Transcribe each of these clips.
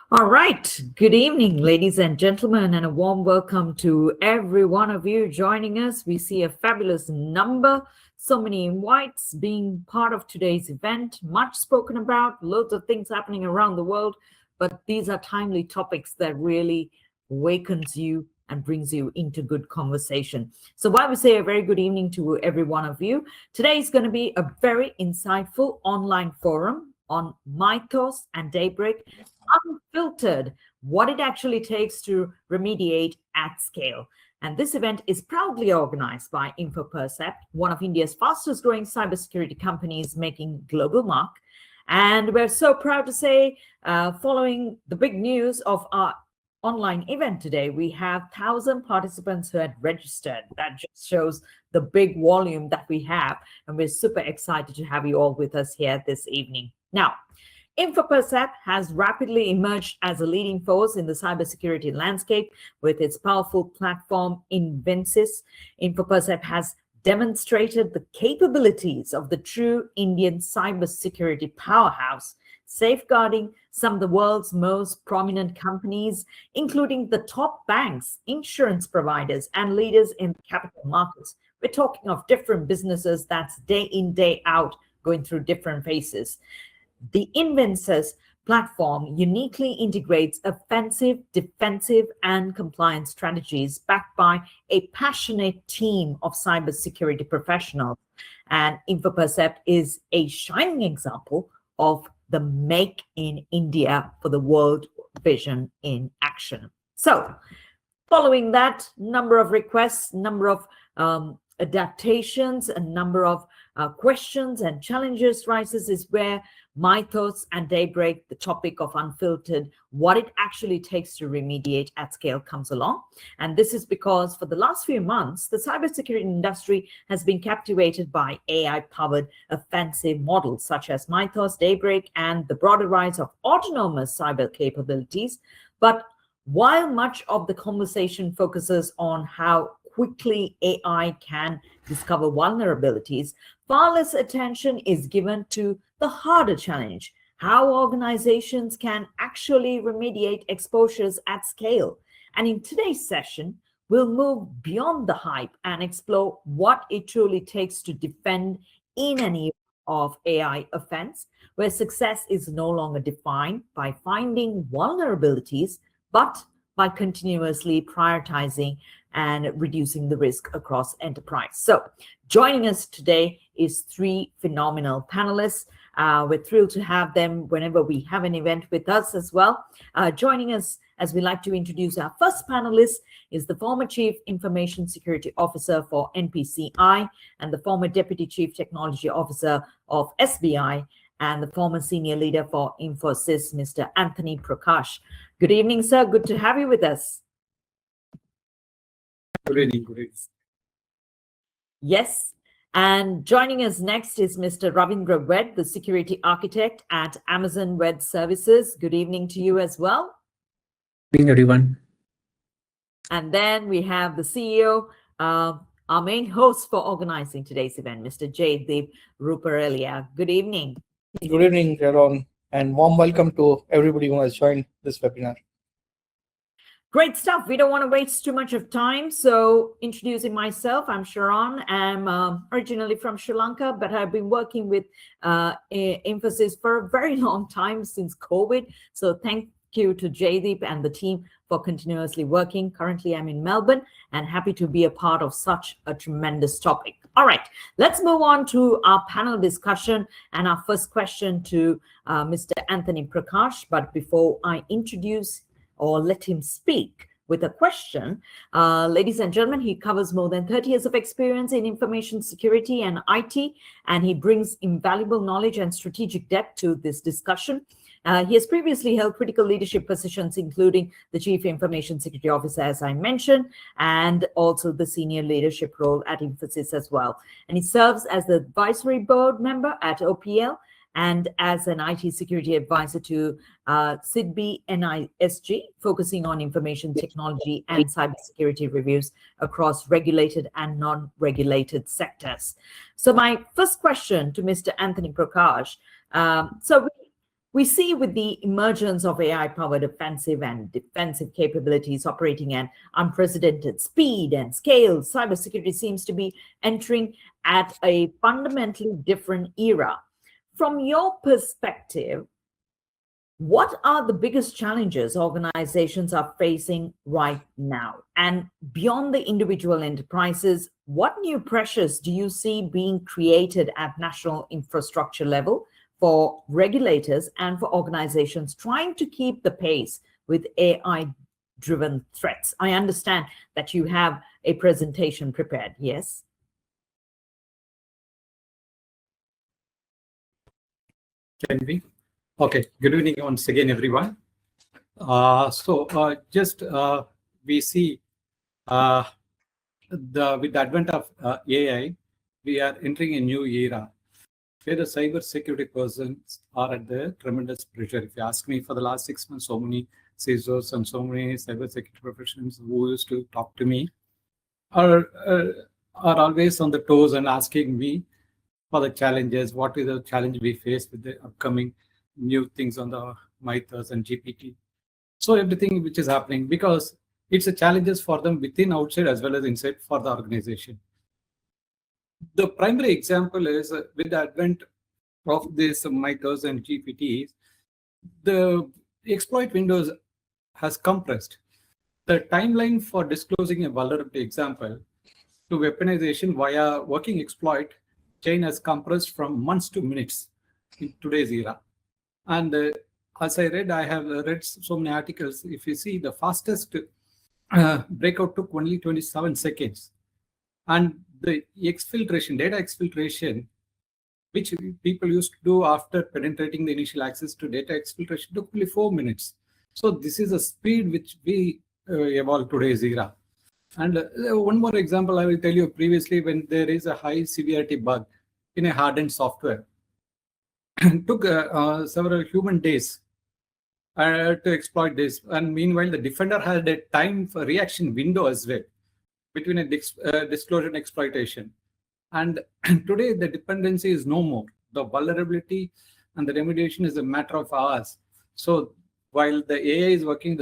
All right. Good evening, ladies and gentlemen, and a warm welcome to every one of you joining us. We see a fabulous number, so many invites being part of today's event, much spoken about, loads of things happening around the world, but these are timely topics that really awakens you and brings you into good conversation. So while we say a very good evening to every one of you, today is going to be a very insightful online forum on Mythos and Daybreak, Unfiltered, what it actually takes to remediate at scale. And this event is proudly organized by Infopercept, one of India's fastest growing cybersecurity companies making global mark. And we're so proud to say, following the big news of our online event today, we have 1,000 participants who had registered. That just shows the big volume that we have. And we're super excited to have you all with us here this evening. Now, Infopercept has rapidly emerged as a leading force in the cybersecurity landscape with its powerful platform, Invensys. Infopercept has demonstrated the capabilities of the true Indian cybersecurity powerhouse, safeguarding some of the world's most prominent companies, including the top banks, insurance providers, and leaders in capital markets. We're talking of different businesses that's day in, day out, going through different phases. The Invensys platform uniquely integrates offensive, defensive, and compliance strategies backed by a passionate team of cybersecurity professionals. And Infopercept is a shining example of the Make in India for the World vision in action. So, following that, number of requests, number of adaptations, a number of questions and challenges rises is where Mythos and Daybreak, the topic of Unfiltered, what it actually takes to remediate at scale comes along. And this is because for the last few months, the cybersecurity industry has been captivated by AI-powered offensive models such as Mythos, Daybreak, and the broader rise of autonomous cyber capabilities. But while much of the conversation focuses on how quickly AI can discover vulnerabilities, far less attention is given to the harder challenge, how organizations can actually remediate exposures at scale. And in today's session, we'll move beyond the hype and explore what it truly takes to defend in an era of AI offense, where success is no longer defined by finding vulnerabilities, but by continuously prioritizing and reducing the risk across enterprise. So joining us today is three phenomenal panelists. We're thrilled to have them whenever we have an event with us as well. Joining us, as we like to introduce our first panelist, is the former Chief Information Security Officer for NPCI and the former Deputy Chief Technology Officer of SBI and the former Senior Leader for Infosys, Mr. Antony Prakash. Good evening, sir. Good to have you with us. Good evening. Good evening. Yes. And joining us next is Mr. Ravindra, the Security Architect at Amazon Web Services. Good evening to you as well. Good evening, everyone. And then we have the CEO, our main host for organizing today's event, Mr. Jaydeep Ruparelia. Good evening. Good evening, Sharon, and warm welcome to everybody who has joined this webinar. Great stuff. We don't want to waste too much of time. So introducing myself, I'm Sharon. I'm originally from Sri Lanka, but I've been working with Infosys for a very long time since COVID. So thank you to Jaydeep and the team for continuously working. Currently, I'm in Melbourne and happy to be a part of such a tremendous topic. All right, let's move on to our panel discussion and our first question to Mr. Antony Prakash. But before I introduce or let him speak with a question, ladies and gentlemen, he covers more than 30 years of experience in information security and IT, and he brings invaluable knowledge and strategic depth to this discussion. He has previously held critical leadership positions, including the Chief Information Security Officer, as I mentioned, and also the senior leadership role at Infosys as well. And he serves as the advisory board member at OPL and as an IT security advisor to SIDBI NISG, focusing on information technology and cybersecurity reviews across regulated and non-regulated sectors. So my first question to Mr. Antony Prakash. We see with the emergence of AI-powered offensive and defensive capabilities operating at unprecedented speed and scale, cybersecurity seems to be entering at a fundamentally different era. From your perspective, what are the biggest challenges organizations are facing right now? And beyond the individual enterprises, what new pressures do you see being created at national infrastructure level for regulators and for organizations trying to keep the pace with AI-driven threats? I understand that you have a presentation prepared, yes? Can we? Okay, good evening once again, everyone. We see with the advent of AI, we are entering a new era where the cyber security persons are at the tremendous pressure. If you ask me, for the last 6 months, so many CISOs and so many cyber security professionals who used to talk to me are always on the toes and asking me for the challenges. What is the challenge we face with the upcoming new things on the Mythos and GPT? So everything which is happening, because it's a challenges for them within, outside, as well as inside for the organization. The primary example is with the advent of this Mythos and GPTs, the exploit windows has compressed. The timeline for disclosing a vulnerability example to weaponization via working exploit chain has compressed from months to minutes in today's era. And as I have read so many articles. If you see, the fastest breakout took only 27 seconds. And the exfiltration, data exfiltration, which people used to do after penetrating the initial access to data exfiltration, took only 4 minutes. So this is a speed which we evolved today's era. And one more example I will tell you. Previously, when there is a high severity bug in a hardened software, it took several human days to exploit this. And meanwhile, the defender had a time for reaction window as well between a disclosure and exploitation. And today, the dependency is no more. The vulnerability and the remediation is a matter of hours. So while the AI is working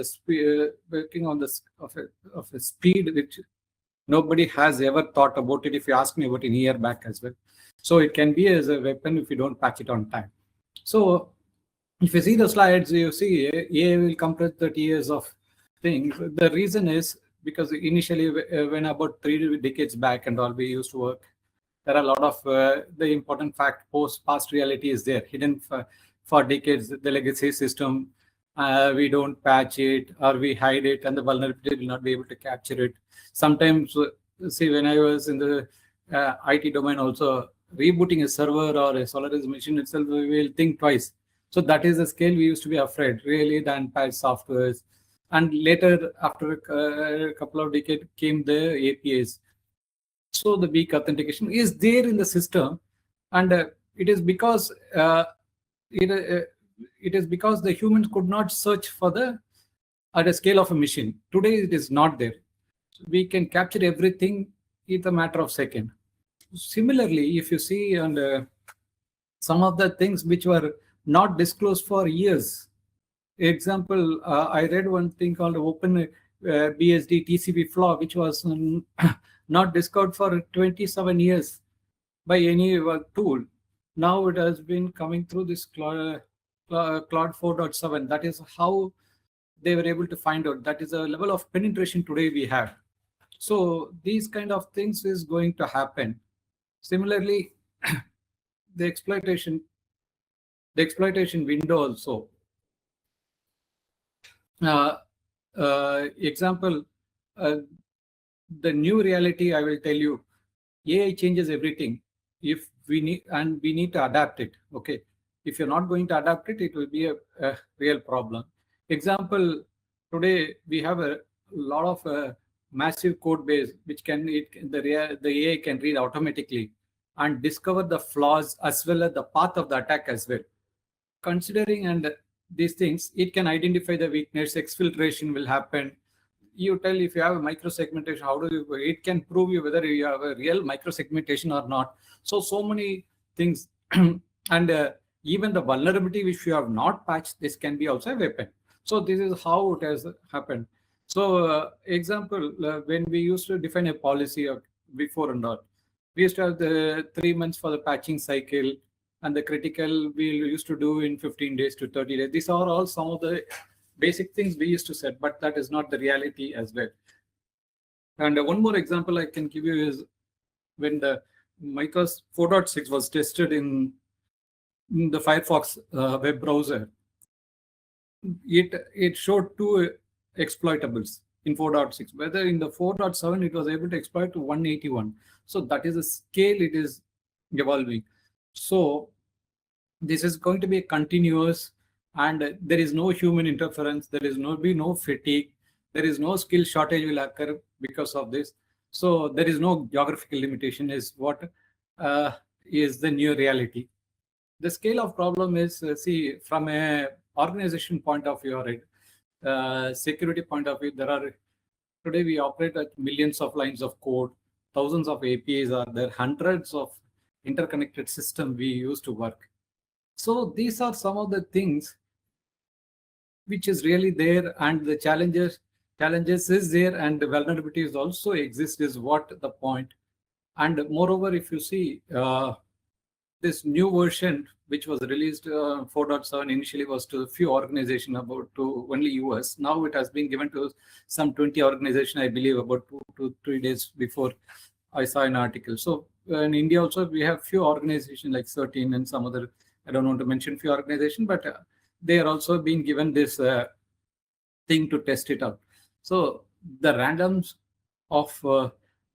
on this of a speed which nobody has ever thought about it. If you ask me about a year back as well, so it can be as a weapon if you don't patch it on time. So if you see the slides, you see AI will compress 30 years of things. The reason is because initially, when about 3 decades back and all, we used to work, there are a lot of the important fact, past reality is there, hidden for decades. The legacy system, we don't patch it or we hide it, and the vulnerability will not be able to capture it. Sometimes, see, when I was in the IT domain also, rebooting a server or a Solaris machine itself, we will think twice. So that is the scale we used to be afraid, really, than patch softwares. And later, after a couple of decades, came the APIs. So the weak authentication is there in the system, and it is because it is because the humans could not search for at a scale of a machine. Today it is not there. So we can capture everything in a matter of seconds. Similarly, if you see, and some of the things which were not disclosed for years. Example, I read one thing called Open BSD TCP flaw, which was not discovered for 27 years by any tool. Now it has been coming through this Cloud 4.7. That is how they were able to find out. That is a level of penetration today we have. So these kind of things is going to happen. Similarly, the exploitation window also. Example, the new reality, I will tell you, AI changes everything. If we need to adapt it. Okay, if you're not going to adapt it, it will be a real problem. Example, today we have a lot of massive code base which the AI can read automatically and discover the flaws as well as the path of the attack as well. Considering and these things, it can identify the weakness. Exfiltration will happen. You tell if you have a microsegmentation, it can prove you whether you have a real microsegmentation or not. So many things. And even the vulnerability which you have not patched, this can be also a weapon. So this is how it has happened. So example, when we used to define a policy before and all, we used to have the 3 months for the patching cycle, and the critical we used to do in 15 days to 30 days. These are all some of the basic things we used to set, but that is not the reality as well. And one more example I can give you is when the Mythos 4.6 was tested in the Firefox web browser, it showed 2 exploitables in 4.6. Whether in the 4.7 it was able to exploit to 181. So that is a scale it is evolving. So this is going to be continuous, and there is no human interference. There is no fatigue. There is no skill shortage will occur because of this. So there is no geographical limitation is what is the new reality. The scale of problem is, see, from a organization point of view or security point of view, today we operate at millions of lines of code, thousands of APIs are there, hundreds of interconnected systems we use to work. So these are some of the things which is really there, and the challenges is there, and the vulnerabilities also exist is what the point. And moreover, if you see this new version, which was released 4.7 initially was to a few organizations, about to only US. Now it has been given to some 20 organizations, I believe, about 2 to 3 days before I saw an article. So in India also, we have few organizations like 13 and some other, I don't want to mention few organizations, but they are also being given this thing to test it out. So the randoms of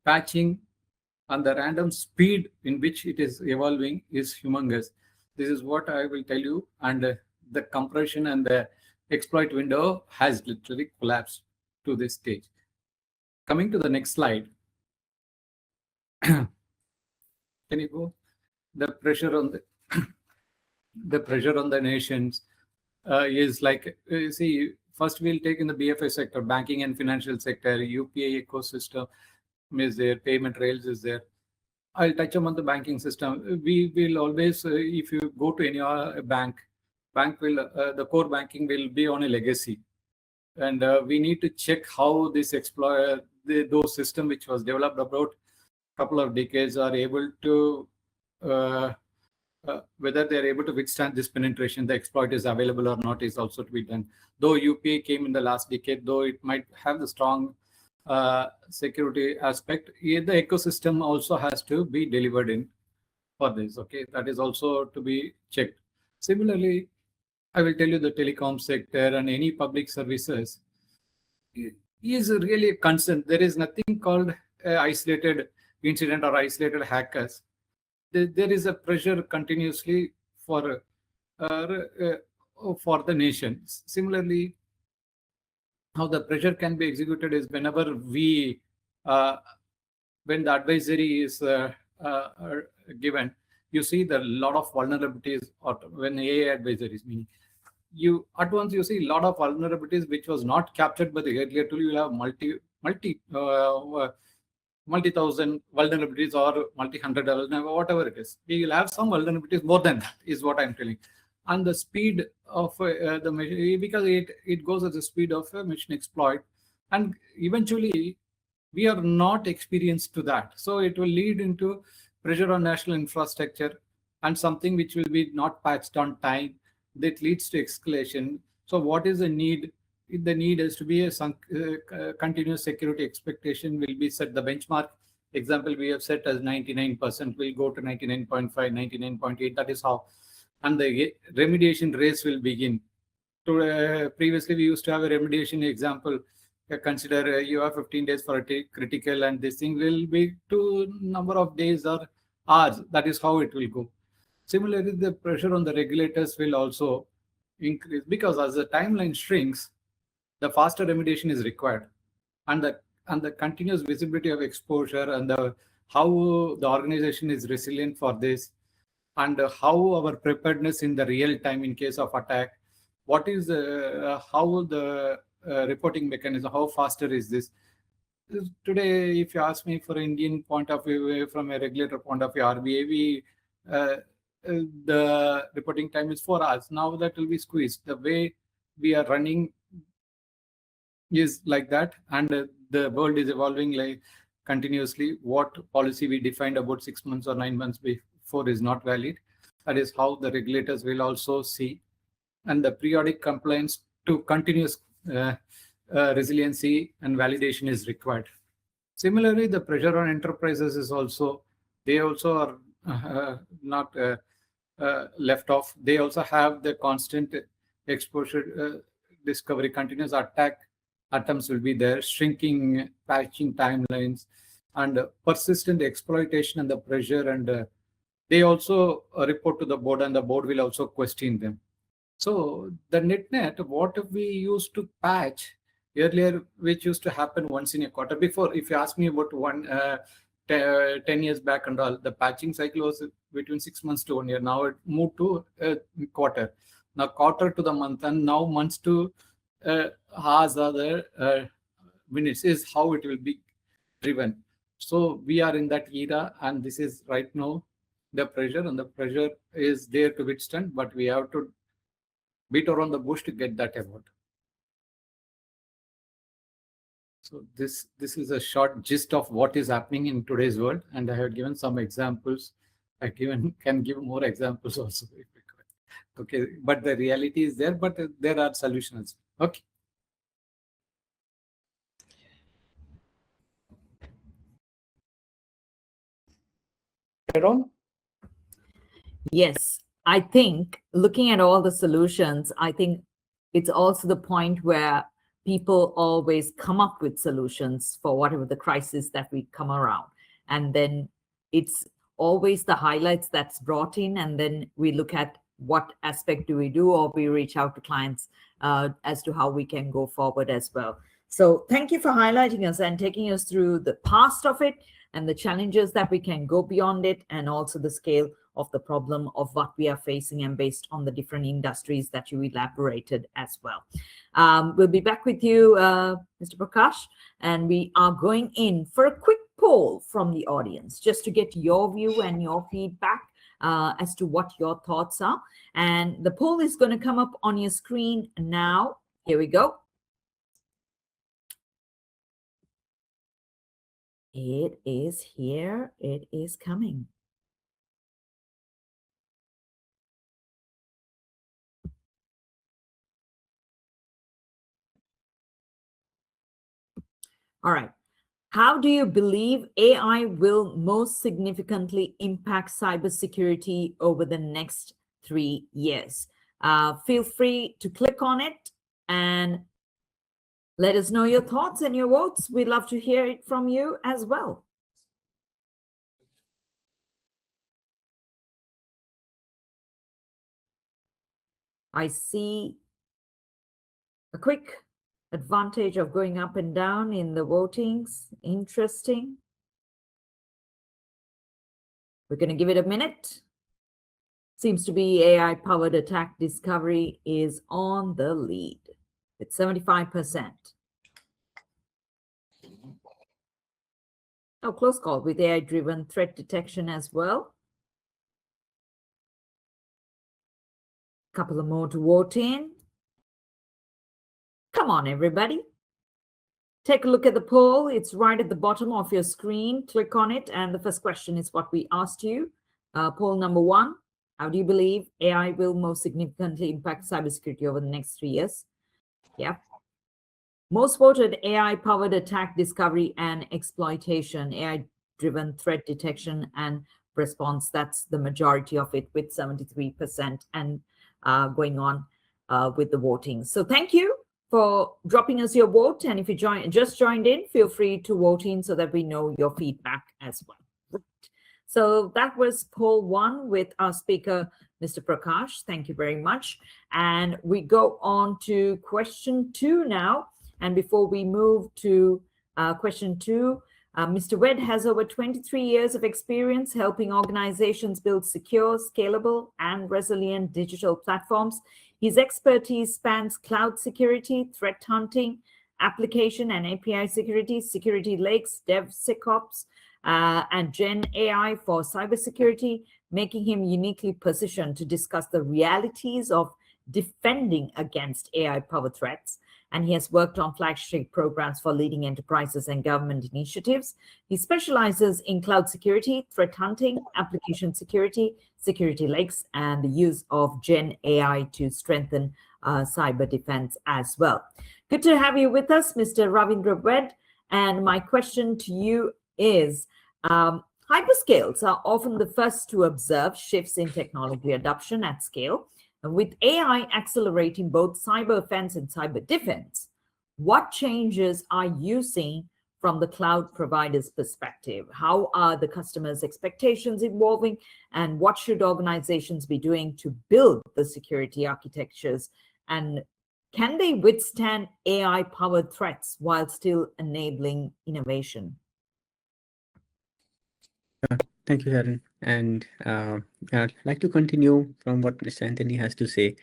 patching and the random speed in which it is evolving is humongous. This is what I will tell you. And the compression and the exploit window has literally collapsed to this stage. Coming to the next slide. Can you go? The pressure on the nations is like, see, first we'll take in the BFI sector, banking and financial sector, UPI ecosystem is there, payment rails is there. I'll touch on the banking system. We will always, if you go to any bank will, the core banking will be on a legacy. And we need to check how this those system which was developed about a couple of decades are able to, whether they're able to withstand this penetration, the exploit is available or not is also to be done. Though UPI came in the last decade, though it might have the strong security aspect, the ecosystem also has to be delivered in for this. Okay, that is also to be checked. Similarly, I will tell you the telecom sector and any public services is really a concern. There is nothing called isolated incident or isolated hackers. There is a pressure continuously for the nation. Similarly, how the pressure can be executed is whenever when the advisory is given, you see the lot of vulnerabilities, or when AI advisory is meaning, you at once you see a lot of vulnerabilities which was not captured by the earlier tool. You will have multi-thousand vulnerabilities or multi-hundred, whatever it is. We will have some vulnerabilities more than that, is what I'm telling. And the speed of the machine, because it goes at the speed of a machine exploit, and eventually we are not experienced to that. So it will lead into pressure on national infrastructure and something which will be not patched on time. That leads to escalation. So what is the need? The need is to be a continuous security expectation will be set. The benchmark example we have set as 99%, will go to 99.5, 99.8. That is how. And the remediation race will begin. Previously, we used to have a remediation example. Consider you have 15 days for a critical, and this thing will be to number of days or hours. That is how it will go. Similarly, the pressure on the regulators will also increase, because as the timeline shrinks, the faster remediation is required, and the continuous visibility of exposure, and how the organization is resilient for this, and how our preparedness in the real time in case of attack, what is how the reporting mechanism, how faster is this. Today, if you ask me for Indian point of view, from a regulator point of view, RBI, the reporting time is 4 hours. Now that will be squeezed. The way we are running is like that, and the world is evolving like continuously. What policy we defined about 6 months or 9 months before is not valid. That is how the regulators will also see, and the periodic compliance to continuous resiliency and validation is required. Similarly, the pressure on enterprises is also, they also are not left off. They also have the constant exposure, discovery, continuous attack attempts will be there, shrinking patching timelines, and persistent exploitation and the pressure. And they also report to the board, and the board will also question them. So the net, what we used to patch earlier, which used to happen once in a quarter. Before, if you ask me about 10 years back and all, the patching cycle was between 6 months to 1 year. Now it moved to quarter. Now quarter to the month, and now months to hours or the minutes is how it will be driven. So we are in that era, and this is right now the pressure, and the pressure is there to withstand, but we have to beat around the bush to get that award. So this is a short gist of what is happening in today's world, and I have given some examples. I can give more examples also if required. Okay, but the reality is there, but there are solutions. Okay. Aaron? Yes, I think looking at all the solutions, I think it's also the point where people always come up with solutions for whatever the crisis that we come around. And then it's always the highlights that's brought in, and then we look at what aspect do we do, or we reach out to clients as to how we can go forward as well. So thank you for highlighting us and taking us through the past of it and the challenges that we can go beyond it, and also the scale of the problem of what we are facing, and based on the different industries that you elaborated as well. We'll be back with you, Mr. Prakash, and we are going in for a quick poll from the audience, just to get your view and your feedback as to what your thoughts are. And the poll is going to come up on your screen now. Here we go. It is here. It is coming. All right. How do you believe AI will most significantly impact cybersecurity over the next 3 years? Feel free to click on it and let us know your thoughts and your votes. We'd love to hear it from you as well. I see a quick advantage of going up and down in the votings. Interesting. We're going to give it a minute. Seems to be AI-powered attack discovery is on the lead with 75%. Oh, close call with AI-driven threat detection as well. Couple of more to vote in. Come on, everybody. Take a look at the poll. It's right at the bottom of your screen. Click on it. And the first question is what we asked you. Poll number 1. How do you believe AI will most significantly impact cybersecurity over the next 3 years? Yeah. Most voted AI-powered attack discovery and exploitation, AI-driven threat detection and response. That's the majority of it with 73% and going on with the voting. So thank you for dropping us your vote. And if you just joined in, feel free to vote in so that we know your feedback as well. Right. So that was poll 1 with our speaker, Mr. Prakash. Thank you very much. And we go on to question 2 now. And before we move to question 2, Mr. Wed has over 23 years of experience helping organizations build secure, scalable, and resilient digital platforms. His expertise spans cloud security, threat hunting, application and API security, security lakes, DevSecOps, and Gen AI for cybersecurity, making him uniquely positioned to discuss the realities of defending against AI-powered threats. And he has worked on flagship programs for leading enterprises and government initiatives. He specializes in cloud security, threat hunting, application security, security leaks, and the use of Gen AI to strengthen cyber defense as well. Good to have you with us, Mr. Ravindra Ved. And my question to you is, hyperscales are often the first to observe shifts in technology adoption at scale. And with AI accelerating both cyber offense and cyber defense, what changes are you seeing from the cloud provider's perspective? How are the customers' expectations evolving? And what should organizations be doing to build the security architectures? And can they withstand AI-powered threats while still enabling innovation? Thank you, Sharon. And I'd like to continue from what Mr. Antony has to say.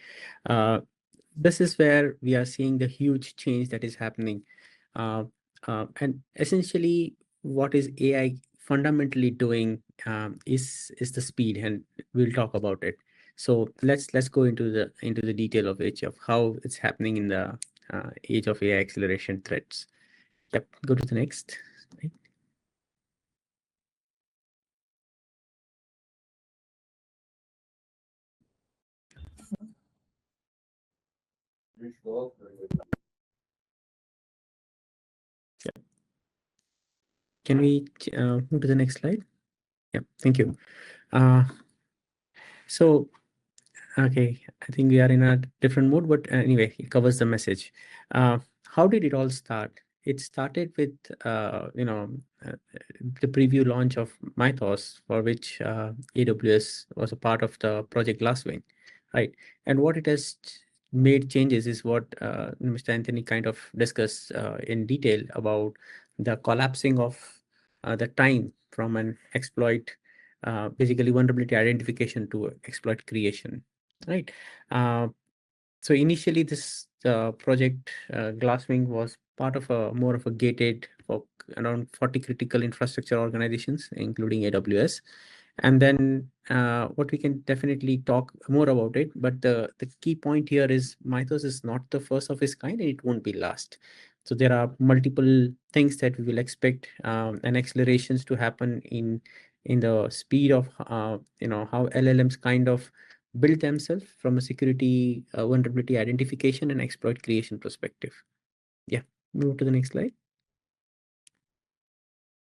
This is where we are seeing the huge change that is happening. And essentially, what is AI fundamentally doing is the speed, and we'll talk about it. So let's go into the detail of each of how it's happening in the age of AI acceleration threats. Yep, go to the next slide. Can we move to the next slide? Yeah, thank you. So, okay, I think we are in a different mode, but anyway, it covers the message. How did it all start? It started with, the preview launch of Mythos, for which AWS was a part of the project Glasswing, right? And what it has made changes is what Mr. Antony kind of discussed in detail about the collapsing of the time from an exploit, basically vulnerability identification to exploit creation, right? So initially this project Glasswing was part of a more of a gated for around 40 critical infrastructure organizations, including AWS. And then what we can definitely talk more about it, but the key point here is Mythos is not the first of its kind, and it won't be last. So there are multiple things that we will expect and accelerations to happen in the speed of how LLMs kind of build themselves from a security vulnerability identification and exploit creation perspective. Yeah, move to the next slide.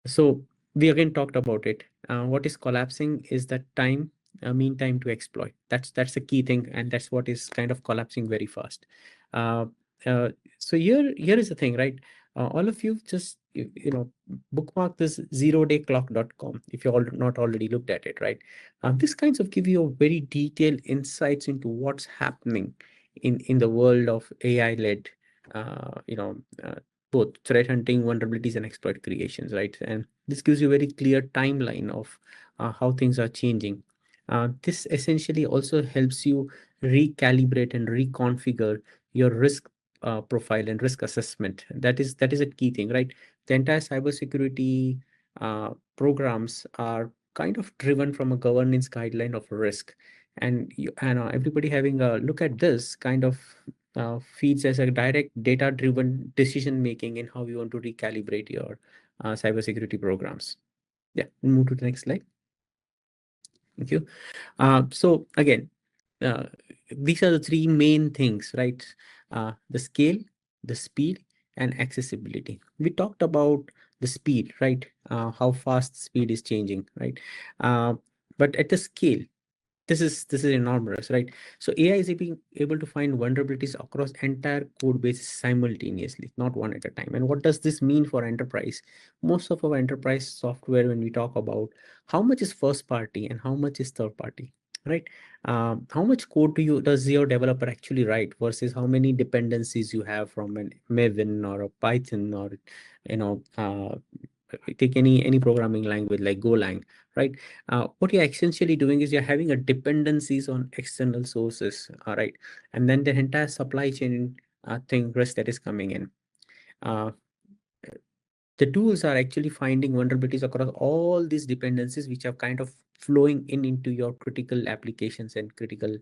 So we again talked about it. What is collapsing is the time, mean time to exploit. That's the key thing, and that's what is kind of collapsing very fast. So here is the thing, right? All of you just bookmark this zerodayclock.com if you all not already looked at it, right? This kinds of give you a very detailed insights into what's happening in the world of AI-led, both threat hunting, vulnerabilities, and exploit creations, right? And this gives you a very clear timeline of how things are changing. This essentially also helps you recalibrate and reconfigure your risk profile and risk assessment. That is a key thing, right? The entire cybersecurity programs are kind of driven from a governance guideline of risk, and everybody having a look at this kind of feeds as a direct data-driven decision making in how you want to recalibrate your cybersecurity programs. Yeah, move to the next slide. Thank you. So again, these are the three main things, right? The scale, the speed, and accessibility. We talked about the speed, right? How fast speed is changing, right? But at the scale, this is enormous, right? So AI is being able to find vulnerabilities across entire code bases simultaneously, not one at a time. And what does this mean for enterprise? Most of our enterprise software, when we talk about how much is first party and how much is third party, right? How much code does your developer actually write versus how many dependencies you have from an Maven or a Python, or take any programming language like Golang, right? What you're essentially doing is you're having a dependencies on external sources, all right? And then the entire supply chain thing risk that is coming in. the tools are actually finding vulnerabilities across all these dependencies, which are kind of flowing into your critical applications and critical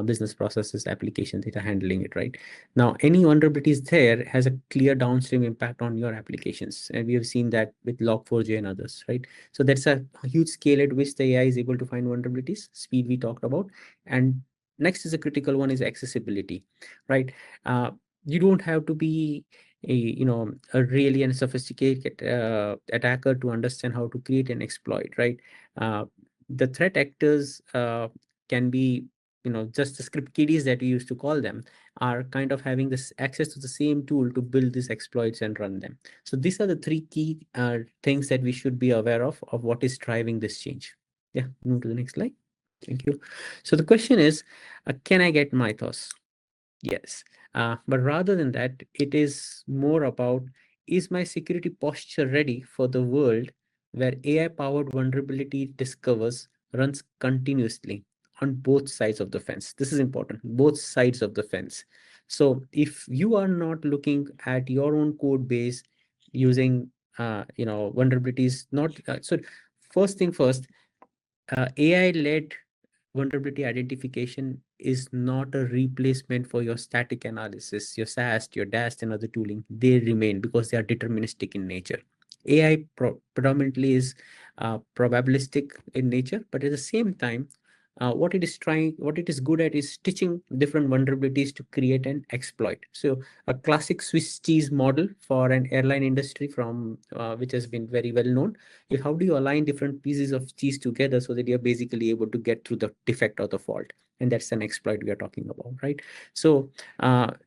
business processes applications that are handling it, right? Now, any vulnerabilities there has a clear downstream impact on your applications. And we have seen that with Log4j and others, right? So that's a huge scale at which the AI is able to find vulnerabilities, speed we talked about. And next is a critical one is accessibility, right? You don't have to be a really sophisticated attacker to understand how to create an exploit, right? The threat actors can be just the script kiddies that we used to call them, are kind of having this access to the same tool to build these exploits and run them. So these are the three key things that we should be aware of what is driving this change. Yeah, move to the next slide. Thank you. So the question is, can I get Mythos? Yes. But rather than that, it is more about, is my security posture ready for the world where AI-powered vulnerability discovers runs continuously on both sides of the fence? This is important, both sides of the fence. So if you are not looking at your own code base using, vulnerabilities, not so first thing first, AI-led vulnerability identification is not a replacement for your static analysis, your SAST, your DAST, and other tooling. They remain because they are deterministic in nature. AI predominantly is probabilistic in nature, but at the same time, what it is good at is stitching different vulnerabilities to create an exploit. So a classic Swiss cheese model for an airline industry from which has been very well known is how do you align different pieces of cheese together so that you're basically able to get through the defect or the fault. And that's an exploit we are talking about, right? So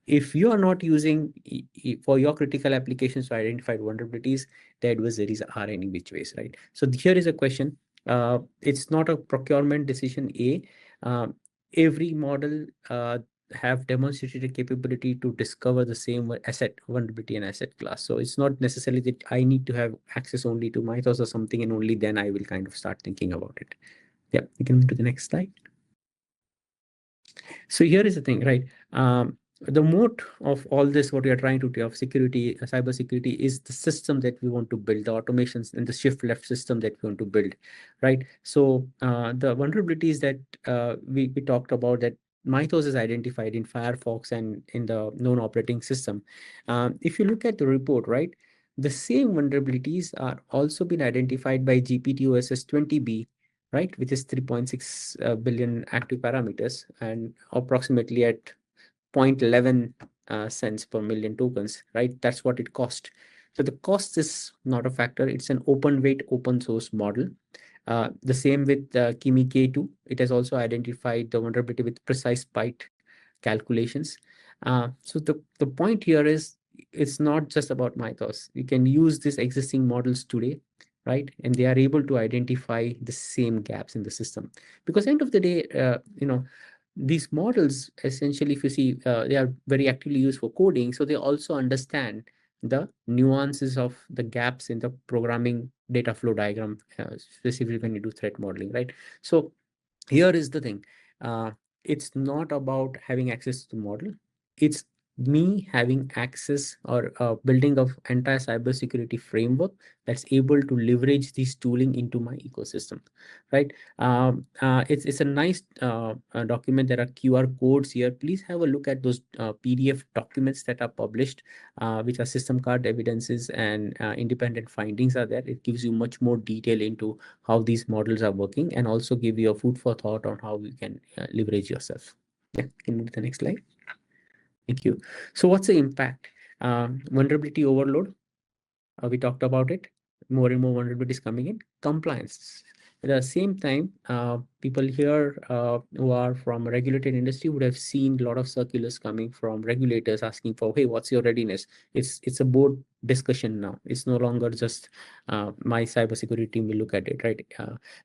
if you are not using for your critical applications to identify vulnerabilities, the adversaries are any which ways, right? So here is a question. It's not a procurement decision A. Every model have demonstrated a capability to discover the same asset vulnerability and asset class. So it's not necessarily that I need to have access only to Mythos or something, and only then I will kind of start thinking about it. Yeah, we can move to the next slide. So here is the thing, right? The moat of all this, what we are trying to do of security, cyber security, is the system that we want to build, the automations and the shift left system that we want to build, right? So the vulnerabilities that we talked about, that Mythos is identified in Firefox and in the known operating system. If you look at the report, right, the same vulnerabilities are also been identified by GPT-OSS 20B, right, which is 3.6 billion active parameters and approximately at 0.11 cents per million tokens, right? That's what it cost. So the cost is not a factor. It's an open weight, open source model. The same with Kimi K2. It has also identified the vulnerability with precise byte calculations. So the point here is, it's not just about Mythos. You can use these existing models today, right? And they are able to identify the same gaps in the system. Because end of the day, these models, essentially, if you see, they are very actively used for coding. So they also understand the nuances of the gaps in the programming data flow diagram, specifically when you do threat modeling, right? So here is the thing. It's not about having access to the model. It's me having access or building of entire cybersecurity framework that's able to leverage this tooling into my ecosystem, right? It's a nice document. There are QR codes here. Please have a look at those PDF documents that are published, which are system card evidences and independent findings are there. It gives you much more detail into how these models are working and also give you a food for thought on how you can leverage yourself. Yeah, can move to the next slide. Thank you. So what's the impact? Vulnerability overload. We talked about it. More and more vulnerabilities coming in. Compliance. At the same time, people here who are from a regulated industry would have seen a lot of circulars coming from regulators asking for, hey, what's your readiness? It's a board discussion now. It's no longer just my cybersecurity team will look at it, right?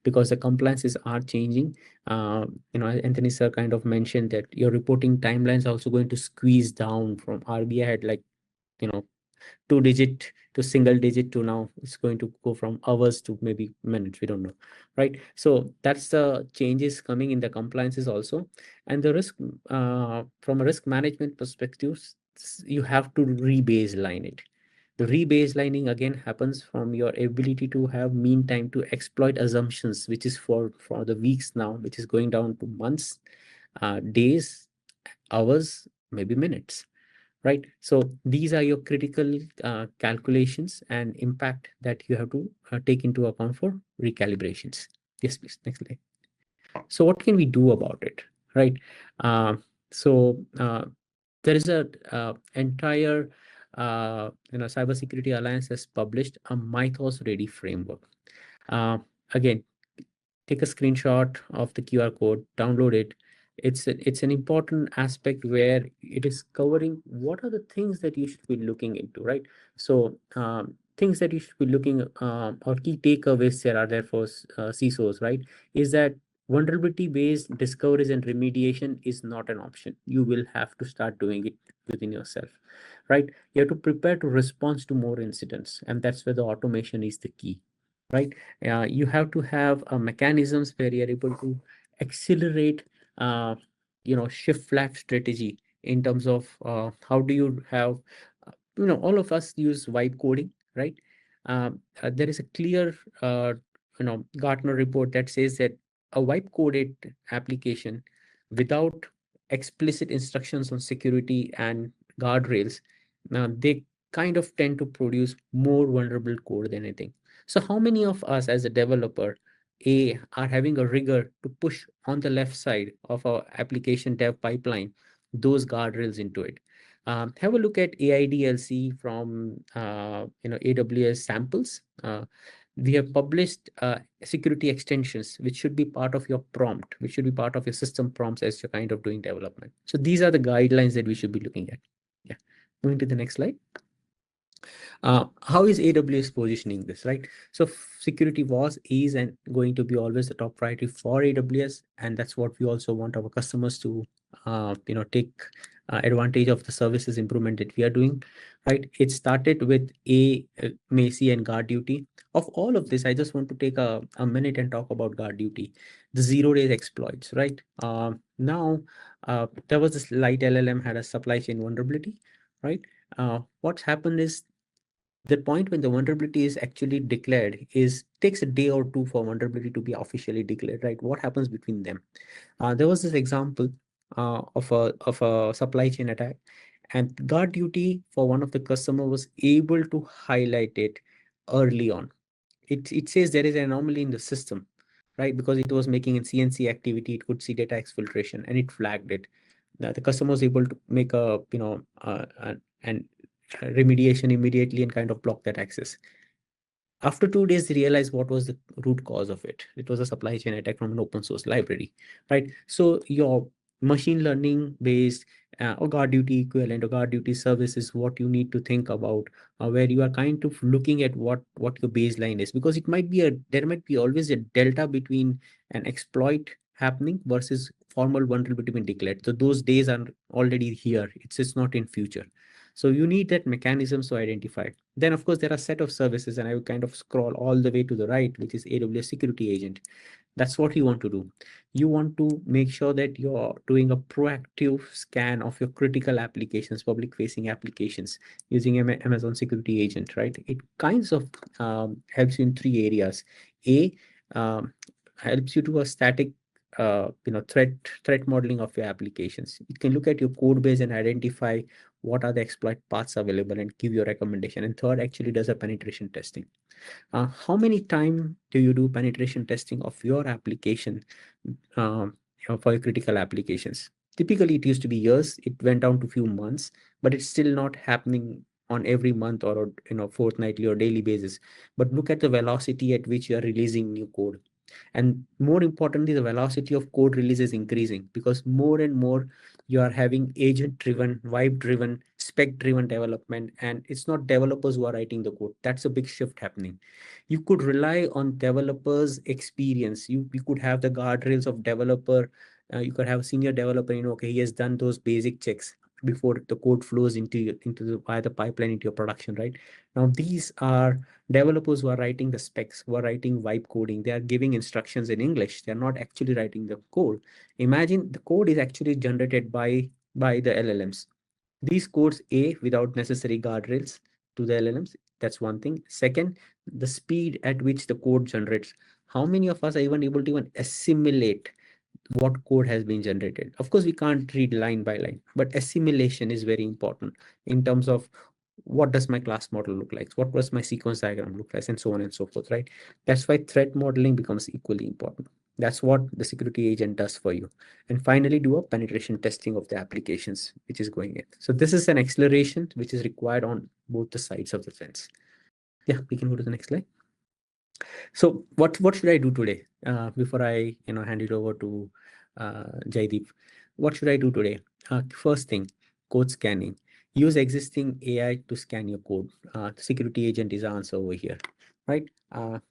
Because the compliances are changing. Antony sir kind of mentioned that your reporting timelines are also going to squeeze down. From RBI had like, 2-digit to single digit to now it's going to go from hours to maybe minutes. We don't know, right? So that's the changes coming in the compliances also. And the risk, from a risk management perspective, you have to re-baseline it. The rebaselining again happens from your ability to have mean time to exploit assumptions, which is for the weeks now, which is going down to months, days, hours, maybe minutes, right? So these are your critical calculations and impact that you have to take into account for recalibrations. Yes, please, next slide. So what can we do about it, right? So there is a entire cybersecurity alliance has published a Mythos ready framework. Again, take a screenshot of the QR code, download it. It's an important aspect where it is covering what are the things that you should be looking into, right? So things that you should be looking or key takeaways there are there for CISOs, right? Is that vulnerability based discoveries and remediation is not an option. You will have to start doing it within yourself, right? You have to prepare to respond to more incidents, and that's where the automation is the key, right? You have to have mechanisms where you're able to accelerate shift flag strategy in terms of how do you have all of us use vibe coding, right? There is a clear Gartner report that says that a wipe coded application without explicit instructions on security and guardrails, they kind of tend to produce more vulnerable code than anything. So how many of us as a developer are having a rigor to push on the left side of our application dev pipeline those guardrails into it? Have a look at AIDLC from AWS samples. We have published security extensions, which should be part of your prompt, which should be part of your system prompts as you're kind of doing development. So these are the guidelines that we should be looking at. Yeah, moving to the next slide. How is AWS positioning this, right? So security is and going to be always the top priority for AWS, and that's what we also want our customers to take advantage of the services improvement that we are doing, right? It started with Macy and guard duty. Of all of this, I just want to take a minute and talk about guard duty, the 0 days exploits, right? Now there was this light LLM had a supply chain vulnerability, right? What's happened is the point when the vulnerability is actually declared takes a day or two for vulnerability to be officially declared, right? What happens between them? There was this example of a supply chain attack, and guard duty for one of the customer was able to highlight it early on. It says there is an anomaly in the system, right? Because it was making a CNC activity, it could see data exfiltration, and it flagged it. Now, the customer was able to make a an remediation immediately and kind of block that access. After 2 days, they realized what was the root cause of it. It was a supply chain attack from an open source library, right? So your machine learning based or guard duty equivalent or guard duty service is what you need to think about, where you are kind of looking at what your baseline is, because there might be always a delta between an exploit happening versus formal vulnerability being declared. So those days are already here. It's not in future. So you need that mechanism to identify. Then, of course, there are a set of services, and I will kind of scroll all the way to the right, which is AWS Security Agent. That's what you want to do. You want to make sure that you're doing a proactive scan of your critical applications, public-facing applications, using Amazon Security Agent, right? It kinds of helps you in 3 areas. Helps you do a static threat modeling of your applications. You can look at your code base and identify what are the exploit paths available and give your recommendation. And third, actually does a penetration testing. How many time do you do penetration testing of your application for your critical applications? Typically, it used to be years. It went down to few months, but it's still not happening on every month or fortnightly or daily basis. But look at the velocity at which you are releasing new code. And more importantly, the velocity of code release is increasing because more and more you are having agent-driven, vibe-driven, spec-driven development, and it's not developers who are writing the code. That's a big shift happening. You could rely on developers' experience. You could have the guardrails of developer. You could have a senior developer. Okay, he has done those basic checks before the code flows via the pipeline into your production, right? Now these are developers who are writing the specs, who are writing vibe coding. They are giving instructions in English. They are not actually writing the code. Imagine the code is actually generated by the LLMs. These codes, without necessary guardrails. to the LLMs. That's one thing. Second, the speed at which the code generates. How many of us are even able to even assimilate what code has been generated? Of course, we can't read line by line, but assimilation is very important in terms of what does my class model look like? What does my sequence diagram look like? And so on and so forth, right? That's why threat modeling becomes equally important. That's what the security agent does for you. And finally, do a penetration testing of the applications which is going in. So this is an acceleration which is required on both the sides of the fence. Yeah, we can go to the next slide. So what should I do today before I hand it over to Jaydeep? What should I do today? First thing, code scanning. Use existing AI to scan your code. The security agent is the answer over here, right?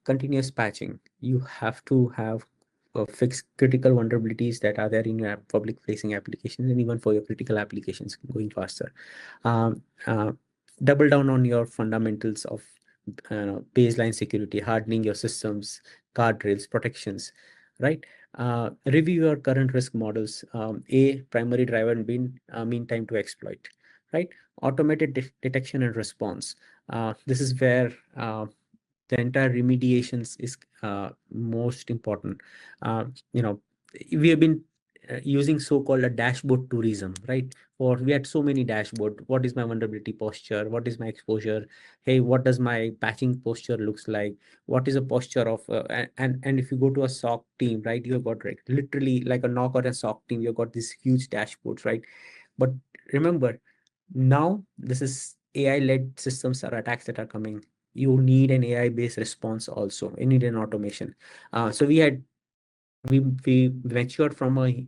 Continuous patching. You have to have fix critical vulnerabilities that are there in your public facing applications and even for your critical applications going faster. Double down on your fundamentals of baseline security, hardening your systems, guardrails, protections, right? Review your current risk models, primary driver and mean time to exploit, right? Automated detection and response. This is where the entire remediations is most important. We have been using so-called a dashboard tourism, right? Or we had so many dashboard. What is my vulnerability posture? What is my exposure? Hey, what does my patching posture looks like? What is a posture of and if you go to a SOC team, right? You've got literally like a knock or a SOC team. You've got these huge dashboards, right? But remember, now this is AI-led systems or attacks that are coming. You need an AI-based response also. You need an automation. So we matured from a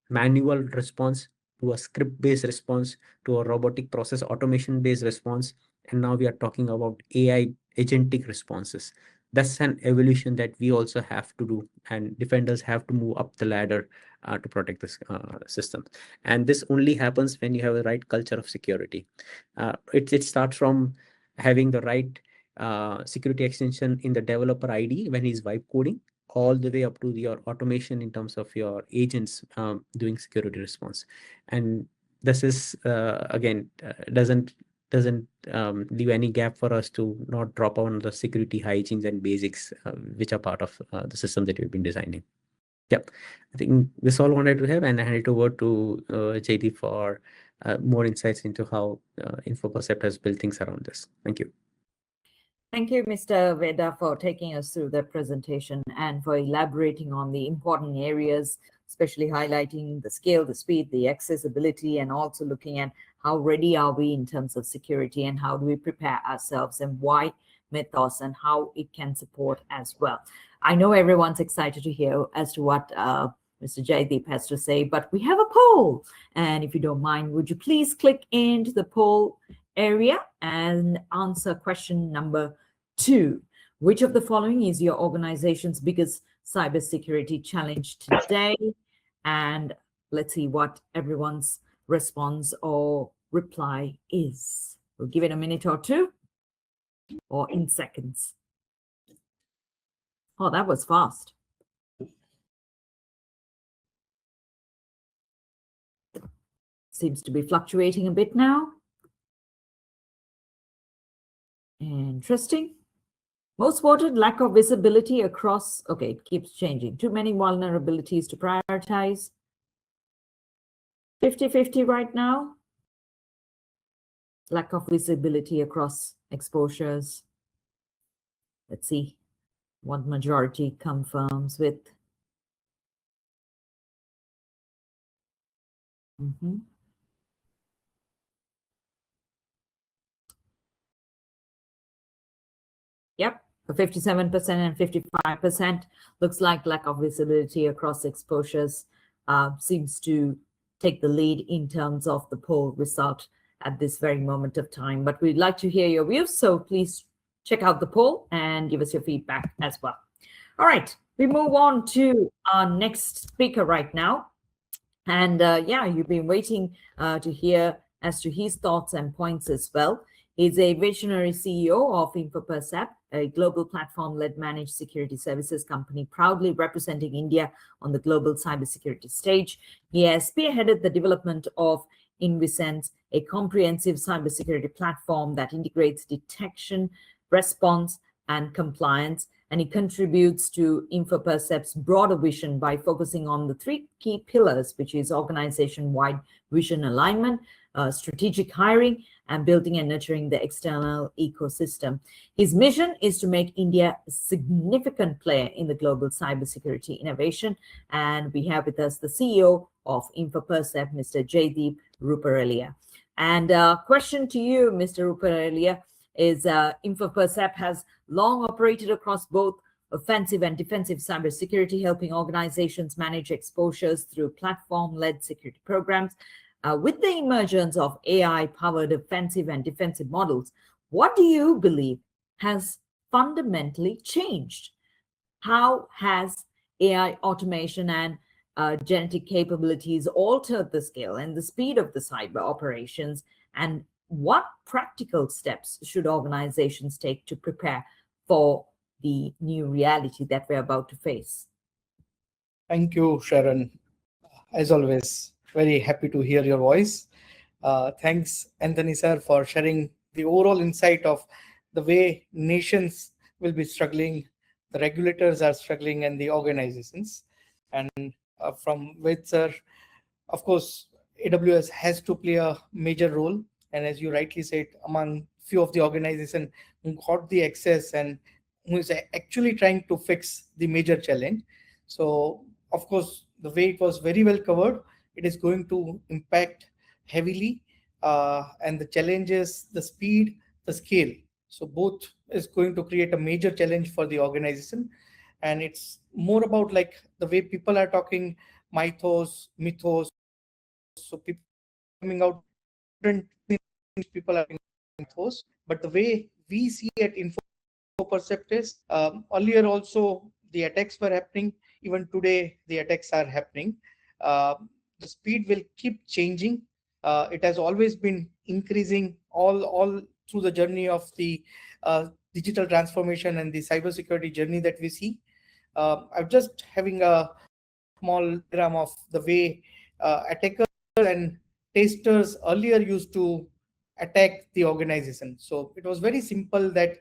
manual response to a script-based response to a robotic process automation-based response, and now we are talking about AI agentic responses. That's an evolution that we also have to do, and defenders have to move up the ladder to protect this system. And this only happens when you have the right culture of security. It starts from having the right security extension in the developer ID when he's vibe coding, all the way up to your automation in terms of your agents doing security response. And this is again doesn't leave any gap for us to not drop on the security hygienes and basics which are part of the system that we've been designing. Yep, I think this all wanted to have, and I hand it over to Jaydeep for more insights into how Infopercept has built things around this. Thank you. Thank you, Mr. Veda, for taking us through the presentation and for elaborating on the important areas, especially highlighting the scale, the speed, the accessibility, and also looking at how ready are we in terms of security and how do we prepare ourselves and why Mythos and how it can support as well. I know everyone's excited to hear as to what Mr. Jaydeep has to say, but we have a poll. And if you don't mind, would you please click into the poll area and answer question number 2. Which of the following is your organization's biggest cybersecurity challenge today? And let's see what everyone's response or reply is. We'll give it a minute or two, or in seconds. Oh, that was fast. Seems to be fluctuating a bit now. Interesting. Most voted, lack of visibility across. Okay, it keeps changing. Too many vulnerabilities to prioritize. 50-50 right now. Lack of visibility across exposures. Let's see what majority confirms with. Yep, 57% and 55% looks like lack of visibility across exposures seems to take the lead in terms of the poll result at this very moment of time. But we'd like to hear your views, so please check out the poll and give us your feedback as well. All right, we move on to our next speaker right now. And yeah, you've been waiting to hear as to his thoughts and points as well. He's a visionary CEO of Infopercept, a global platform-led managed security services company proudly representing India on the global cybersecurity stage. He has spearheaded the development of InVisense, a comprehensive cybersecurity platform that integrates detection, response, and compliance. And it contributes to Infopercept's broader vision by focusing on the three key pillars, which is organization-wide vision alignment, strategic hiring, and building and nurturing the external ecosystem. His mission is to make India a significant player in the global cybersecurity innovation. And we have with us the CEO of Infopercept, Mr. Jaydeep Ruparelia. And question to you, Mr. Ruparelia, is Infopercept has long operated across both offensive and defensive cybersecurity, helping organizations manage exposures through platform-led security programs. With the emergence of AI-powered offensive and defensive models, what do you believe has fundamentally changed? How has AI automation and genetic capabilities altered the scale and the speed of the cyber operations? And what practical steps should organizations take to prepare for the new reality that we're about to face? Thank you, Sharon. As always, very happy to hear your voice. Thanks, Antony sir, for sharing the overall insight of the way nations will be struggling, the regulators are struggling, and the organizations. And from Ved sir, of course, AWS has to play a major role. And as you rightly said, among few of the organizations who got the access and who is actually trying to fix the major challenge. So, of course, the way it was very well covered, it is going to impact heavily. And the challenges, the speed, the scale. So both is going to create a major challenge for the organization. And it's more about like the way people are talking, mythos. So people coming out different things, people are mythos. But the way we see at Infopercept is earlier also the attacks were happening. Even today the attacks are happening. The speed will keep changing. It has always been increasing all through the journey of the digital transformation and the cybersecurity journey that we see. I'm just having a small diagram of the way attackers and testers earlier used to attack the organization. So it was very simple that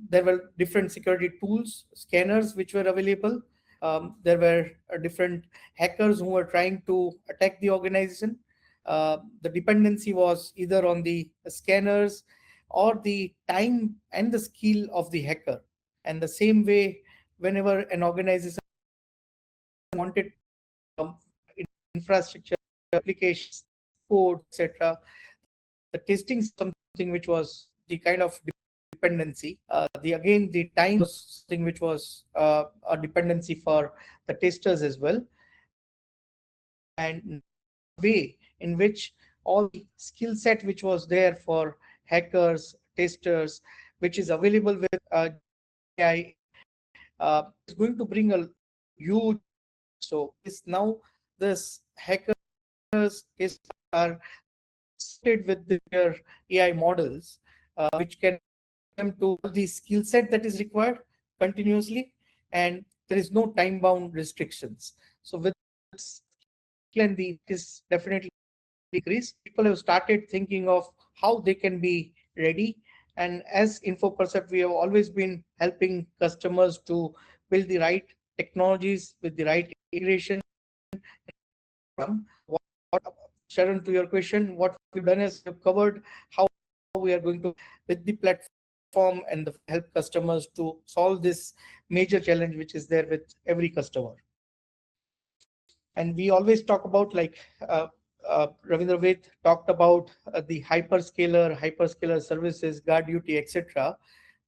there were different security tools, scanners which were available. There were different hackers who were trying to attack the organization. The dependency was either on the scanners or the time and the skill of the hacker. And the same way, whenever an organization wanted infrastructure, applications, code, etc., the testing is something which was the kind of dependency. The time was something which was a dependency for the testers as well. And way in which all the skill set which was there for hackers, testers, which is available with AI, is going to bring a huge. So this hackers are started with their AI models, which can them to the skill set that is required continuously, and there is no time bound restrictions. So with and the is definitely decrease. People have started thinking of how they can be ready. And as Infopercept, we have always been helping customers to build the right technologies with the right integration. Sharon, to your question, what we've done is we've covered how we are going to with the platform and help customers to solve this major challenge which is there with every customer. And we always talk about like Ravindra talked about the hyperscaler services, guard duty, etc.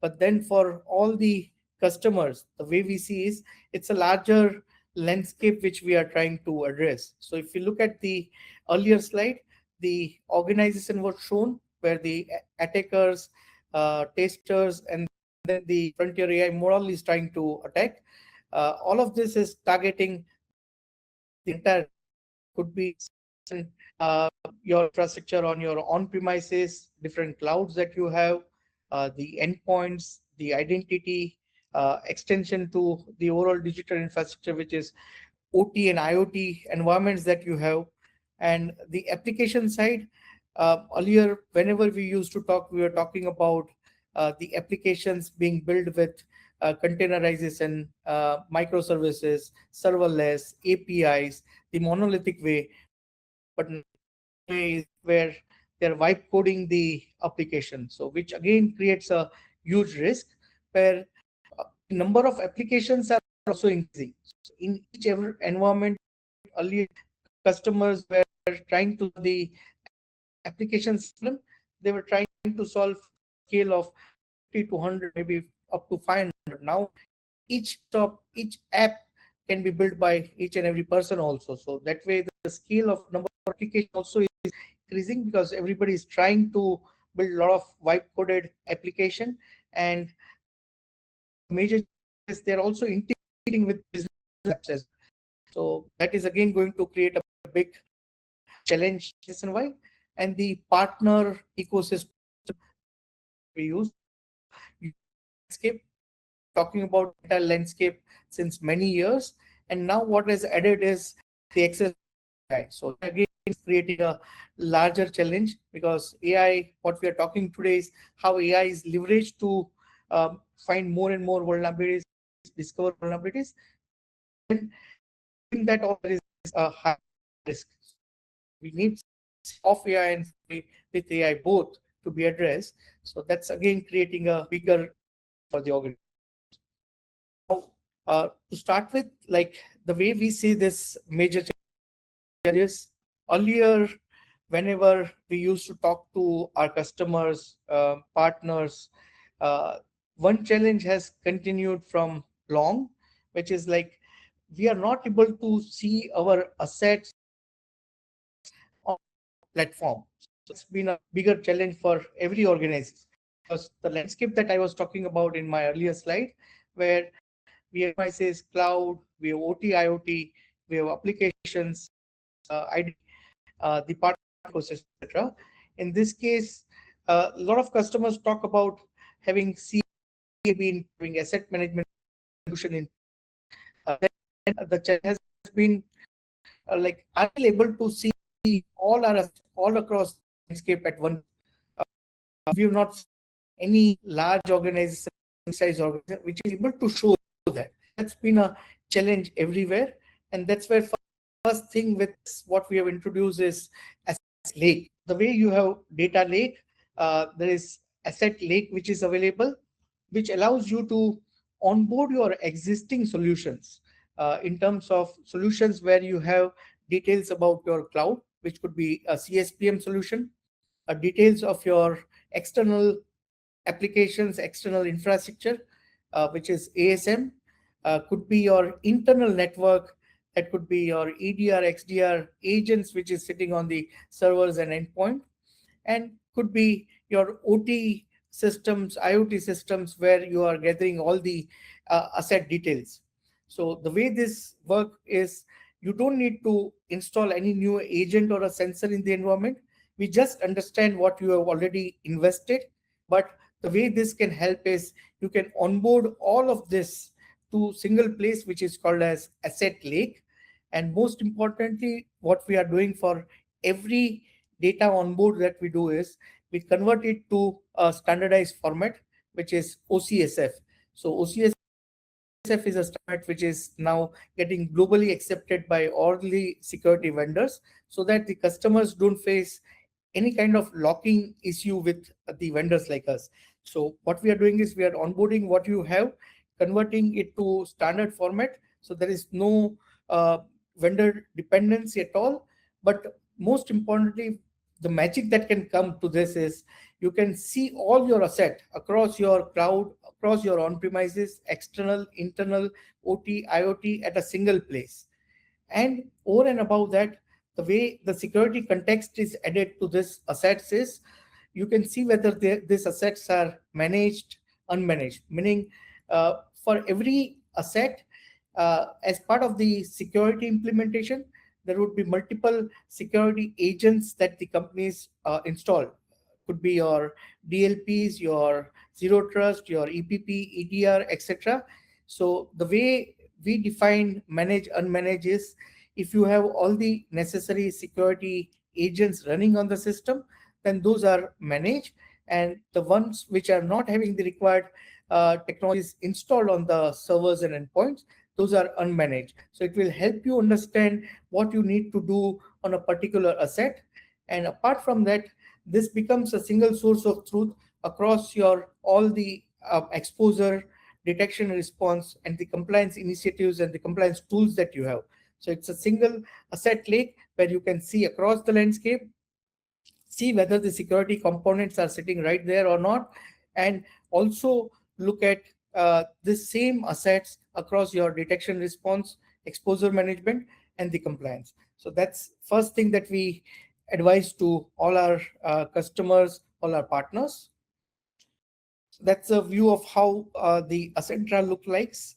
But then for all the customers, the way we see is it's a larger landscape which we are trying to address. So if you look at the earlier slide, the organization was shown where the attackers, testers, and then the frontier AI model is trying to attack. All of this is targeting the entire, could be your infrastructure on your on-premises, different clouds that you have, the endpoints, the identity, extension to the overall digital infrastructure, which is OT and IoT environments that you have. And the application side, earlier, whenever we used to talk, we were talking about the applications being built with containerization, microservices, serverless, APIs, the monolithic way. But way is where they're vibe coding the application. So which again creates a huge risk where number of applications are also increasing. So in each every environment, earlier customers were trying to the applications problem, they were trying to solve scale of 50 to 100, maybe up to 500. Now each app can be built by each and every person also. So that way the scale of number of applications also is increasing because everybody is trying to build a lot of vibe coded application. And major is they're also integrating with business apps as well. So that is again going to create a big challenge. Reason why, and the partner ecosystem we use landscape, talking about data landscape since many years, and now what is added is the access to AI. So again, it's creating a larger challenge because AI, what we are talking today is how AI is leveraged to find more and more vulnerabilities, discover vulnerabilities, and in that all there is a high risk. We need of AI and with AI both to be addressed. So that's again creating a bigger for the organization. Now, to start with, like the way we see this major challenges, earlier, whenever we used to talk to our customers, partners, one challenge has continued from long, which is like we are not able to see our assets on platform. So it's been a bigger challenge for every organization because the landscape that I was talking about in my earlier slide, where we have devices, cloud, we have OT, IoT, we have applications, the partner ecosystem, etc. In this case, a lot of customers talk about having CAB, having asset management solution in. Then the challenge has been like are we able to see all across the landscape at one. We have not seen any large organization size organization which is able to show that. That's been a challenge everywhere, and that's where first thing with what we have introduced is asset lake. The way you have data lake, there is asset lake which is available, which allows you to onboard your existing solutions in terms of solutions where you have details about your cloud, which could be a CSPM solution, details of your external applications, external infrastructure, which is ASM, could be your internal network, that could be your EDR, XDR agents, which is sitting on the servers and endpoint, and could be your OT systems, IoT systems, where you are gathering all the asset details. So the way this work is, you don't need to install any new agent or a sensor in the environment. We just understand what you have already invested. But the way this can help is you can onboard all of this to single place, which is called as asset lake. And most importantly, what we are doing for every data onboard that we do is we convert it to a standardized format, which is OCSF. So OCSF is a standard which is now getting globally accepted by all the security vendors so that the customers don't face any kind of locking issue with the vendors like us. So what we are doing is we are onboarding what you have, converting it to standard format. So there is no vendor dependency at all. But most importantly, the magic that can come to this is you can see all your asset across your cloud, across your on-premises, external, internal, OT, IoT at a single place. And over and above that, the way the security context is added to this assets is you can see whether these assets are managed, unmanaged, meaning for every asset, as part of the security implementation, there would be multiple security agents that the companies install. Could be your DLPs, your zero trust, your EPP, EDR, etc. So the way we define manage, unmanage is if you have all the necessary security agents running on the system, then those are managed, and the ones which are not having the required technologies installed on the servers and endpoints, those are unmanaged. So it will help you understand what you need to do on a particular asset. And apart from that, this becomes a single source of truth across your all the exposure detection and response and the compliance initiatives and the compliance tools that you have. So it's a single asset lake where you can see across the landscape, see whether the security components are sitting right there or not, and also look at the same assets across your detection response, exposure management, and the compliance. So that's first thing that we advise to all our customers, all our partners. So that's a view of how the Ascentra look likes.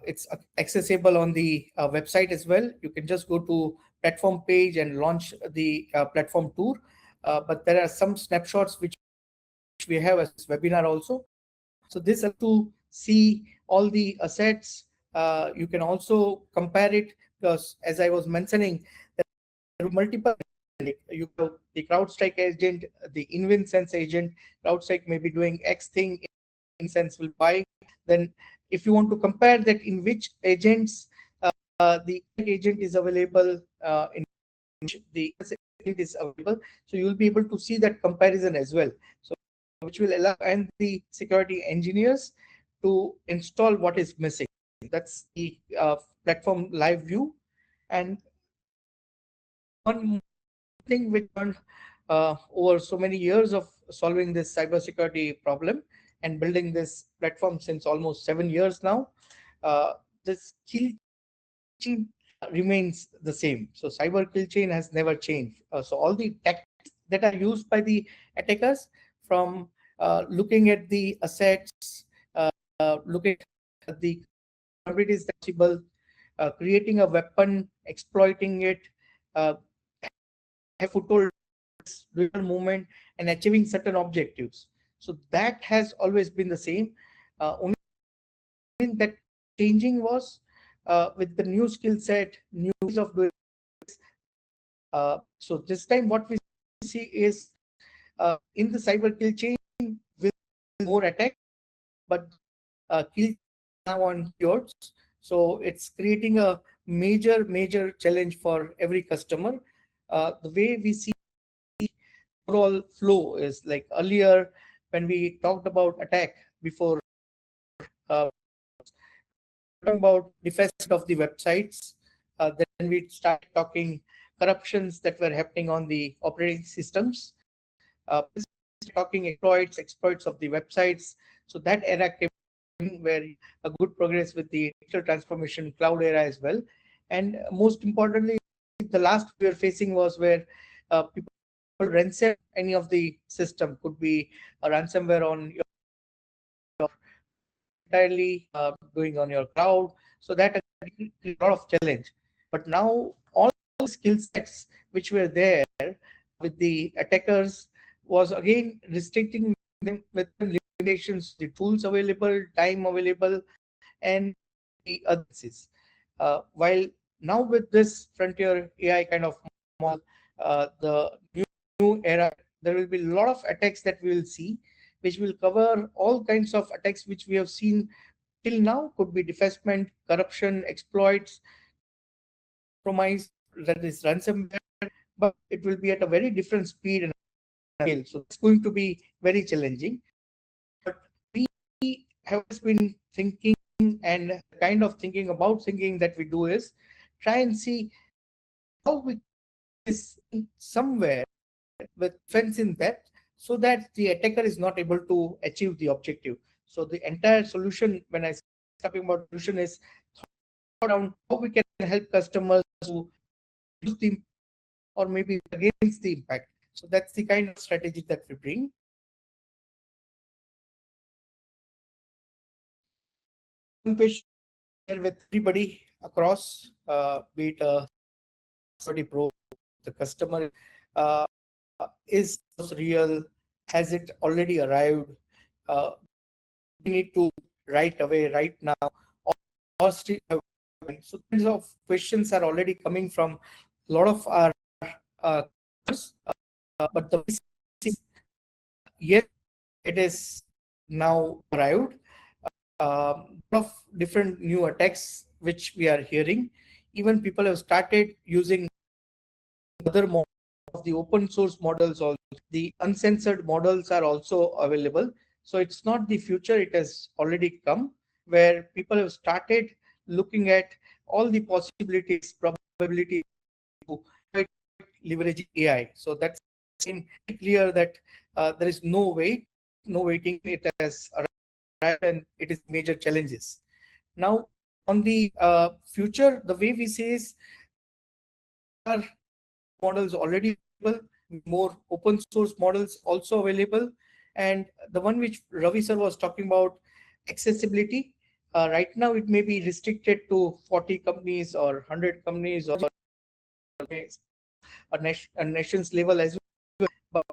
It's accessible on the website as well. You can just go to platform page and launch the platform tour. But there are some snapshots which we have as webinar also. So this is to see all the assets. You can also compare it, because as I was mentioning, there are multiple. You have the CrowdStrike agent, the InvenSense agent. CrowdStrike may be doing X thing, InvenSense will buy. Then if you want to compare that in which agents the agent is available, in which the agent is available, so you will be able to see that comparison as well. So which will allow and the security engineers to install what is missing. That's the platform live view. And one thing which learned over so many years of solving this cybersecurity problem and building this platform since almost 7 years now, this kill chain remains the same. So cyber kill chain has never changed. So all the tactics that are used by the attackers, from looking at the assets, looking at the vulnerabilities possible, creating a weapon, exploiting it, have foothold, real movement, and achieving certain objectives. So that has always been the same. Only thing that changing was with the new skill set, new ways of doing this. So this time what we see is in the cyber kill chain with more attack, but kill now on yours. So it's creating a major challenge for every customer. The way we see overall flow is like earlier when we talked about attack before, talking about defacement of the websites, then we start talking corruptions that were happening on the operating systems, talking exploits of the websites. So that era came where a good progress with the digital transformation cloud era as well. And most importantly, the last we were facing was where people ransom any of the system. Could be a ransomware on your entirely doing on your cloud. So that a lot of challenge. But now all the skill sets which were there with the attackers was again restricting them with limitations, the tools available, time available, and the others. While now with this frontier AI kind of model, the new era, there will be a lot of attacks that we will see, which will cover all kinds of attacks which we have seen till now. Could be defacement, corruption, exploits, compromise, that is ransomware, but it will be at a very different speed and scale. So it's going to be very challenging. But we have been thinking, and kind of thinking that we do is try and see how we is somewhere with fence in depth, so that the attacker is not able to achieve the objective. So the entire solution, when I talking about solution, is around how we can help customers to use the or maybe against the impact. So that's the kind of strategy that we bring. One page share with everybody across, be it a study pro, the customer is real, has it already arrived? We need to right away, right now, or still have So kinds of questions are already coming from a lot of our but the yes, it is now arrived. Of different new attacks which we are hearing. Even people have started using other models, the open source models. Also, the uncensored models are also available. So it's not the future; it has already come, where people have started looking at all the possibilities, probability to leverage AI. So that's clear that there is no waiting. It has arrived and it is major challenges. Now, on the future, the way we say is our models already available, more open source models also available, and the one which Ravi sir was talking about, accessibility. Right now, it may be restricted to 40 companies or 100 companies or a nation's level as well. But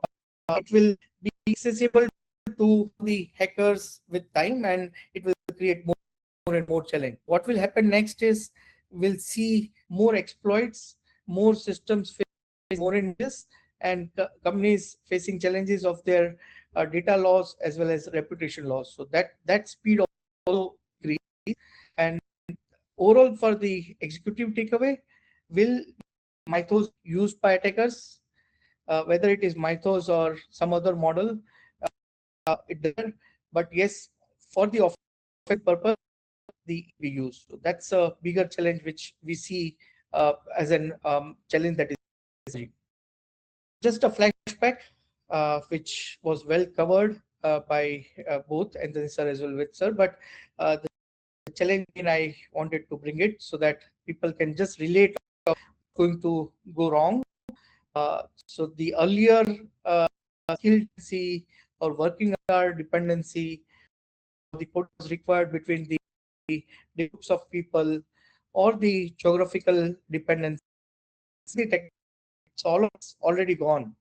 it will be accessible to the hackers with time, and it will create more and more challenge. What will happen next is we'll see more exploits, more systems face more in this, and companies facing challenges of their data loss as well as reputation loss. So that speed also increase. And overall, for the executive takeaway, will Mythos used by attackers, whether it is Mythos or some other model, it doesn't. But yes, for the offensive purpose, we use. So that's a bigger challenge which we see as an challenge that is just a flashback, which was well covered by both Antony sir as well with sir. But the challenge I wanted to bring it so that people can just relate going to go wrong. So the earlier skill dependency or working hour dependency, the code was required between the groups of people or the geographical dependency. It's all already gone.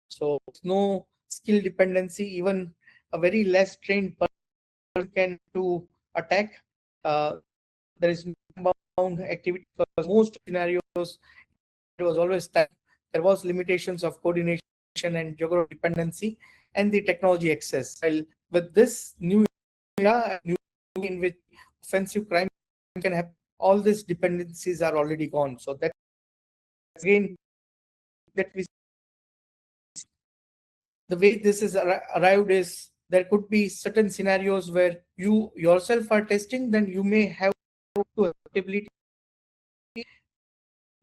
So no skill dependency, even a very less trained person can to attack. There is no bound activity because most scenarios it was always time. There was limitations of coordination and geographic dependency and the technology access. While with this new era, new in which offensive crime can happen, all these dependencies are already gone. So that again that we the way this is arrived is there could be certain scenarios where you yourself are testing, then you may have to ability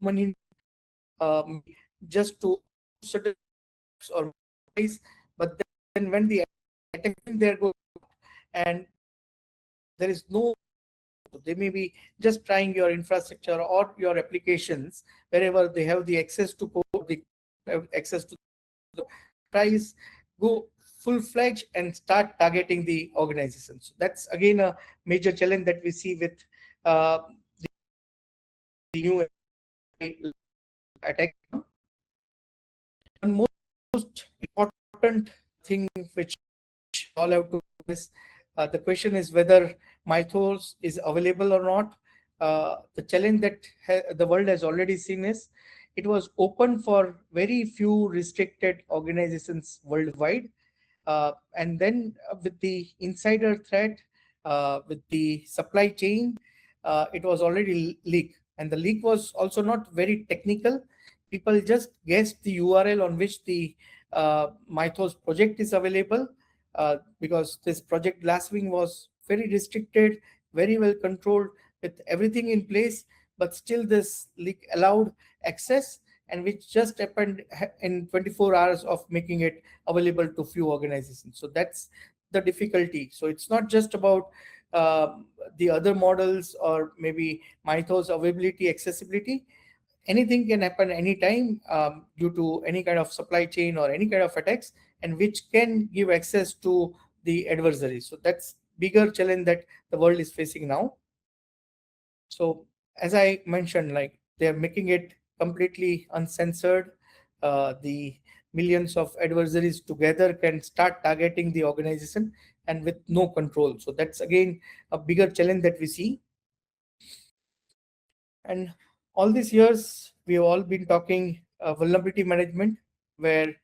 money just to certain or place, but then when the attacking there goes and there is no, they may be just trying your infrastructure or your applications wherever they have the access to code, the access to the price, go full-fledged and start targeting the organizations. So that's again a major challenge that we see with the new attack. One most important thing which all have to do is the question is whether Mythos is available or not. The challenge that the world has already seen is it was open for very few restricted organizations worldwide. And then with the insider threat, with the supply chain, it was already leaked. And the leak was also not very technical. People just guessed the URL on which the Mythos project is available because this project Glasswing was very restricted, very well controlled with everything in place, but still this leak allowed access and which just happened in 24 hours of making it available to few organizations. So that's the difficulty. So it's not just about the other models or maybe Mythos availability, accessibility. Anything can happen anytime due to any kind of supply chain or any kind of attacks, and which can give access to the adversary. So that's bigger challenge that the world is facing now. So as I mentioned, like they're making it completely uncensored. The millions of adversaries together can start targeting the organization and with no control. So that's again a bigger challenge that we see. And all these years, we have all been talking vulnerability management, where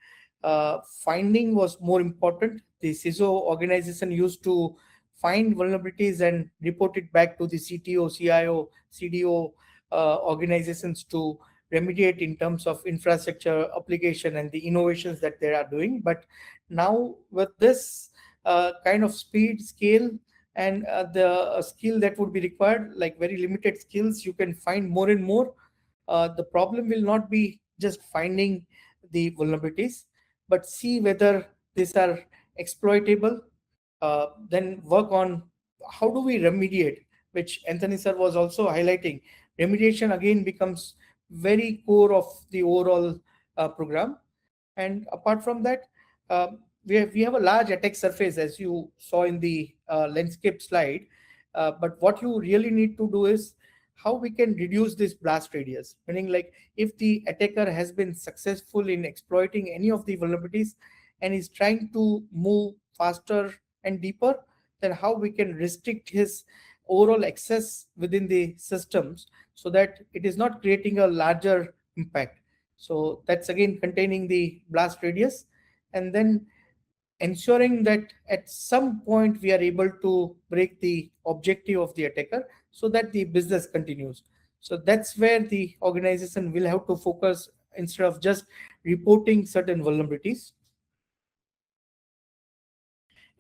finding was more important. The CISO organization used to find vulnerabilities and report it back to the CTO, CIO, CDO organizations to remediate in terms of infrastructure, application, and the innovations that they are doing. But now with this kind of speed, scale, and the skill that would be required, like very limited skills, you can find more and more. The problem will not be just finding the vulnerabilities, but see whether these are exploitable. Then work on how do we remediate, which Anthony sir was also highlighting. Remediation again becomes very core of the overall program. And apart from that, we have a large attack surface, as you saw in the landscape slide. But what you really need to do is how we can reduce this blast radius. Meaning, like, if the attacker has been successful in exploiting any of the vulnerabilities and is trying to move faster and deeper, then how we can restrict his overall access within the systems so that it is not creating a larger impact. So that's again containing the blast radius, and then ensuring that at some point we are able to break the objective of the attacker so that the business continues. So that's where the organization will have to focus instead of just reporting certain vulnerabilities.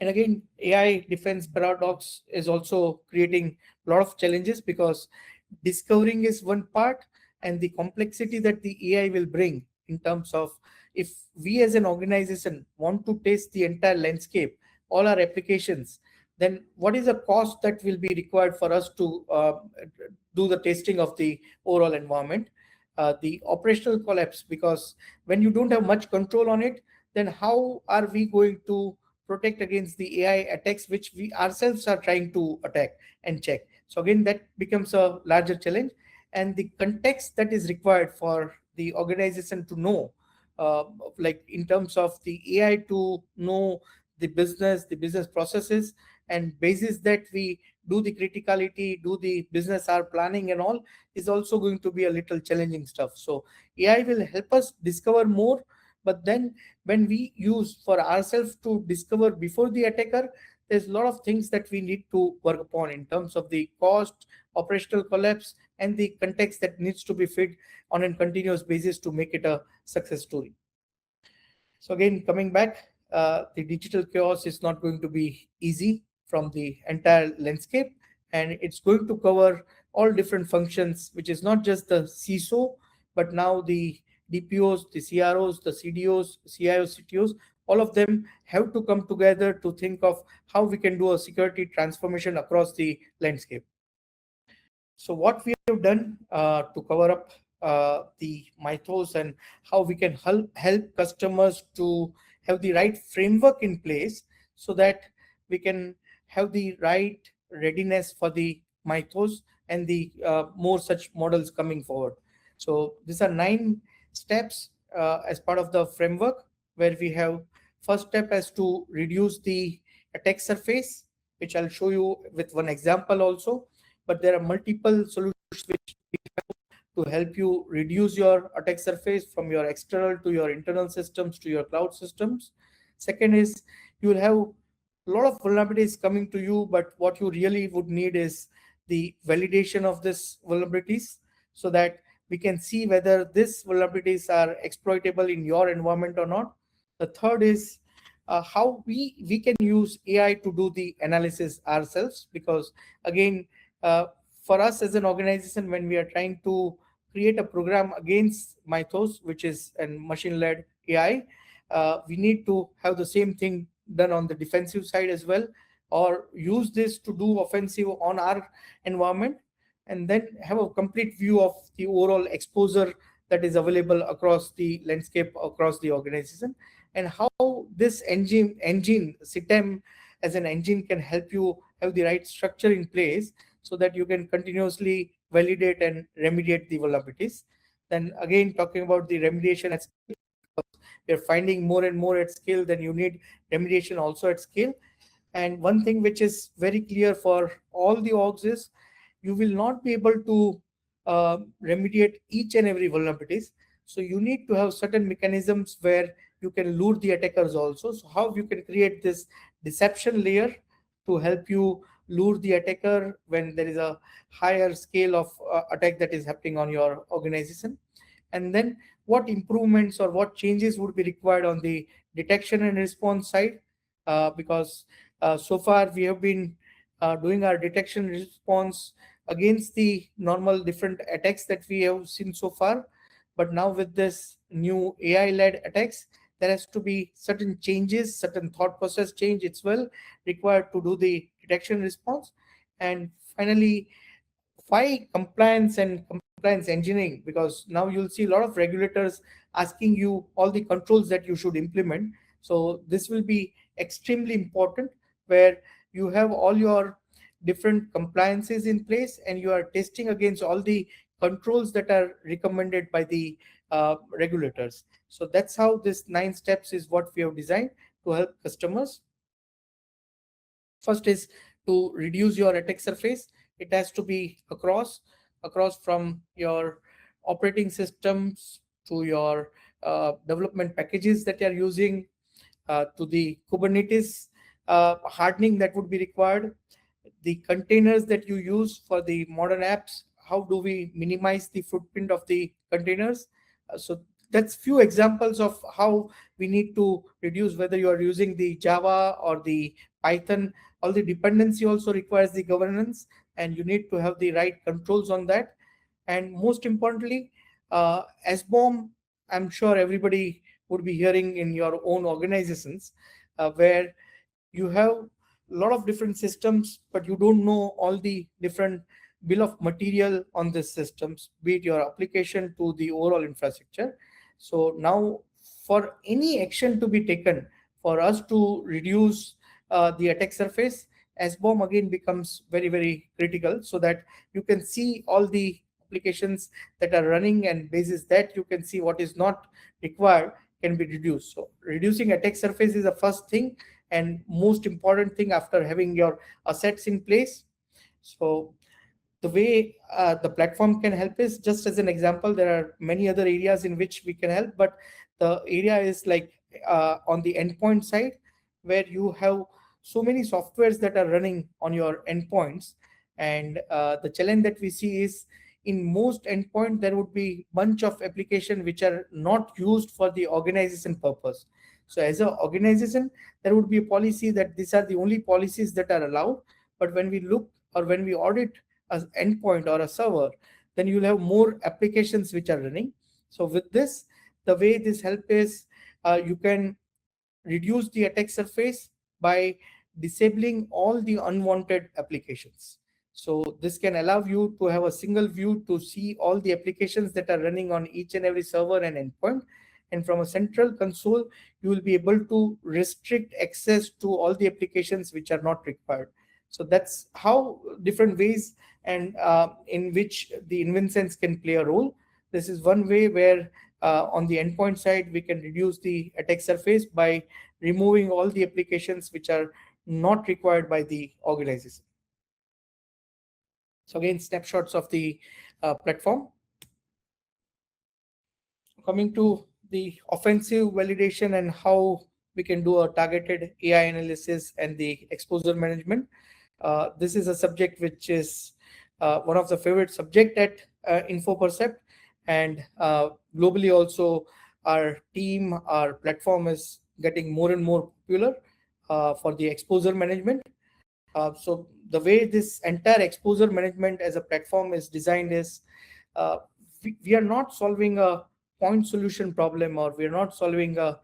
And again, AI defense paradox is also creating a lot of challenges, because discovering is one part, and the complexity that the AI will bring in terms of, if we as an organization want to test the entire landscape, all our applications, then what is the cost that will be required for us to do the testing of the overall environment? The operational collapse, because when you don't have much control on it, then how are we going to protect against the AI attacks which we ourselves are trying to attack and check? So again, that becomes a larger challenge. And the context that is required for the organization to know, like in terms of the AI to know the business processes, and basis that we do the criticality, do the business hour planning and all, is also going to be a little challenging stuff. So AI will help us discover more, but then when we use for ourselves to discover before the attacker, there's a lot of things that we need to work upon in terms of the cost, operational collapse, and the context that needs to be fit on a continuous basis to make it a success story. So again, coming back, the digital chaos is not going to be easy from the entire landscape, and it's going to cover all different functions, which is not just the CISO, but now the DPOs, the CROs, the CDOs, CIOs, CTOs, all of them have to come together to think of how we can do a security transformation across the landscape. So what we have done to cover up the Mythos and how we can help customers to have the right framework in place so that we can have the right readiness for the Mythos and the more such models coming forward. So these are 9 steps as part of the framework, where we have first step as to reduce the attack surface, which I'll show you with one example also. But there are multiple solutions which we have to help you reduce your attack surface from your external to your internal systems to your cloud systems. Second is, you will have a lot of vulnerabilities coming to you, but what you really would need is the validation of these vulnerabilities so that we can see whether these vulnerabilities are exploitable in your environment or not. The third is how we can use AI to do the analysis ourselves, because again, for us as an organization, when we are trying to create a program against Mythos, which is a machine-led AI, we need to have the same thing done on the defensive side as well, or use this to do offensive on our environment, and then have a complete view of the overall exposure that is available across the landscape, across the organization, and how this engine CITEM as an engine can help you have the right structure in place so that you can continuously validate and remediate the vulnerabilities. Then again, talking about the remediation at scale, you're finding more and more at scale, then you need remediation also at scale. And one thing which is very clear for all the orgs is, you will not be able to remediate each and every vulnerabilities. So you need to have certain mechanisms where you can lure the attackers also. So how you can create this deception layer to help you lure the attacker when there is a higher scale of attack that is happening on your organization. And then what improvements or what changes would be required on the detection and response side, because so far we have been doing our detection response against the normal different attacks that we have seen so far. But now with this new AI-led attacks, there has to be certain changes, certain thought process change. It's well required to do the detection response. And finally, why compliance and compliance engineering? Because now you'll see a lot of regulators asking you all the controls that you should implement. So this will be extremely important, where you have all your different compliances in place and you are testing against all the controls that are recommended by the regulators. So that's how this 9 steps is what we have designed to help customers. First is to reduce your attack surface. It has to be across from your operating systems to your development packages that you are using, to the Kubernetes hardening that would be required, the containers that you use for the modern apps. How do we minimize the footprint of the containers? So that's few examples of how we need to reduce, whether you are using the Java or the Python. All the dependency also requires the governance, and you need to have the right controls on that. And most importantly, SBOM, I'm sure everybody would be hearing in your own organizations, where you have a lot of different systems, but you don't know all the different bill of material on these systems, be it your application to the overall infrastructure. So now for any action to be taken for us to reduce the attack surface, SBOM again becomes very, very critical, so that you can see all the applications that are running, and basis that you can see what is not required can be reduced. So reducing attack surface is the first thing and most important thing after having your assets in place. So the way the platform can help is, just as an example, there are many other areas in which we can help, but the area is like on the endpoint side, where you have so many softwares that are running on your endpoints. And the challenge that we see is, in most endpoint, there would be bunch of applications which are not used for the organization purpose. So as an organization, there would be a policy that these are the only policies that are allowed. But when we look or when we audit an endpoint or a server, then you'll have more applications which are running. So with this, the way this help is, you can reduce the attack surface by disabling all the unwanted applications. So this can allow you to have a single view to see all the applications that are running on each and every server and endpoint. And from a central console, you will be able to restrict access to all the applications which are not required. So that's how different ways and in which the InvenSense can play a role. This is one way where on the endpoint side, we can reduce the attack surface by removing all the applications which are not required by the organization. So again, snapshots of the platform. Coming to the offensive validation and how we can do a targeted AI analysis and the exposure management. This is a subject which is one of the favorite subject at Infopercept, and globally also our team, our platform is getting more and more popular for the exposure management. So the way this entire exposure management as a platform is designed is, we are not solving a point solution problem, or we are not solving a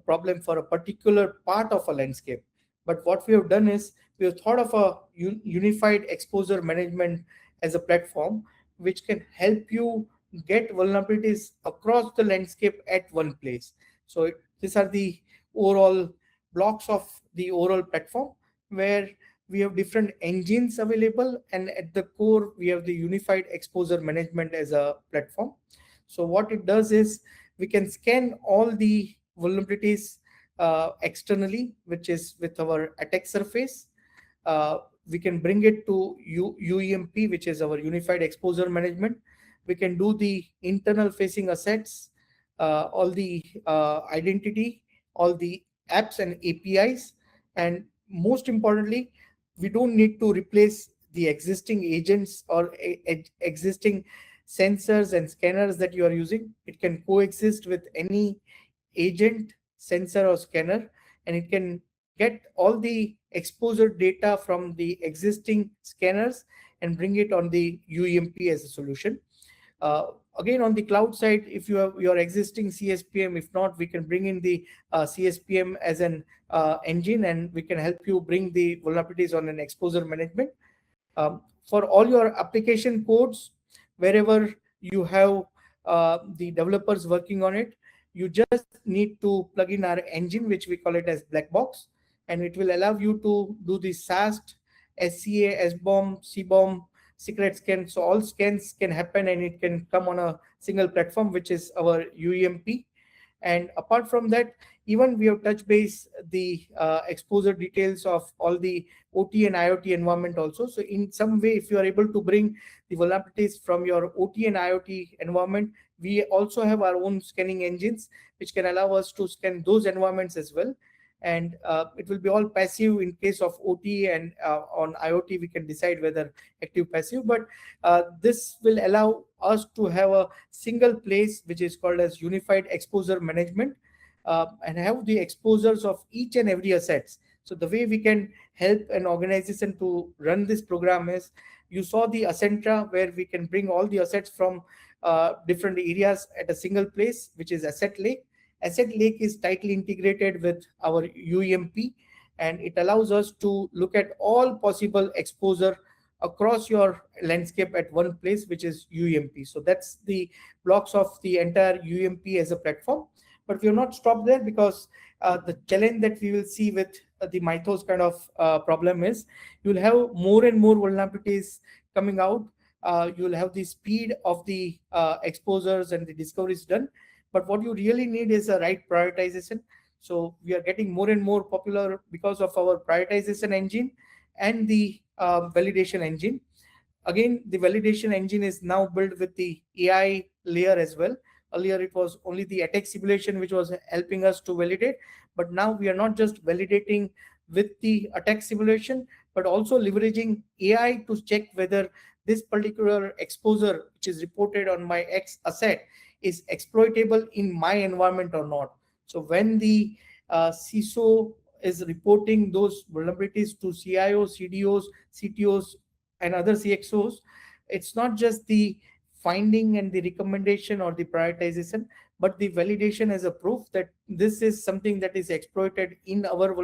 problem for a particular part of a landscape. But what we have done is, we have thought of a unified exposure management as a platform which can help you get vulnerabilities across the landscape at one place. So these are the overall blocks of the overall platform, where we have different engines available, and at the core we have the unified exposure management as a platform. So what it does is, we can scan all the vulnerabilities externally, which is with our attack surface. We can bring it to UEMP, which is our unified exposure management. we can do the internal facing assets, all the identity, all the apps and APIs. And most importantly, we don't need to replace the existing agents or existing sensors and scanners that you are using. It can coexist with any agent, sensor or scanner, and it can get all the exposure data from the existing scanners and bring it on the UEMP as a solution. Again, on the cloud side, if you have your existing CSPM, if not, we can bring in the CSPM as an engine, and we can help you bring the vulnerabilities on an exposure management. For all your application codes, wherever you have the developers working on it, you just need to plug in our engine, which we call it as black box, and it will allow you to do the SAST, SCA, SBOM, CBOM, secret scan. So all scans can happen, and it can come on a single platform, which is our UEMP. And apart from that, even we have touched base the exposure details of all the OT and IoT environment also. So in some way, if you are able to bring the vulnerabilities from your OT and IoT environment, we also have our own scanning engines, which can allow us to scan those environments as well. And it will be all passive in case of OT, and on IoT, we can decide whether active, passive. But this will allow us to have a single place, which is called as unified exposure management, and have the exposures of each and every assets. So the way we can help an organization to run this program is, you saw the Ascentra, where we can bring all the assets from different areas at a single place, which is Asset Lake. Asset Lake is tightly integrated with our UEMP, and it allows us to look at all possible exposure across your landscape at one place, which is UEMP. So that's the blocks of the entire UEMP as a platform. But we have not stopped there, because the challenge that we will see with the Mythos kind of problem is, you'll have more and more vulnerabilities coming out. You'll have the speed of the exposures and the discoveries done. But what you really need is a right prioritization. So we are getting more and more popular because of our prioritization engine and the validation engine. Again, the validation engine is now built with the AI layer as well. Earlier, it was only the attack simulation which was helping us to validate. But now we are not just validating with the attack simulation, but also leveraging AI to check whether this particular exposure, which is reported on my X asset, is exploitable in my environment or not. So when the CISO is reporting those vulnerabilities to CIOs, CDOs, CTOs, and other CXOs, it's not just the finding and the recommendation or the prioritization, but the validation as a proof that this is something that is exploited in our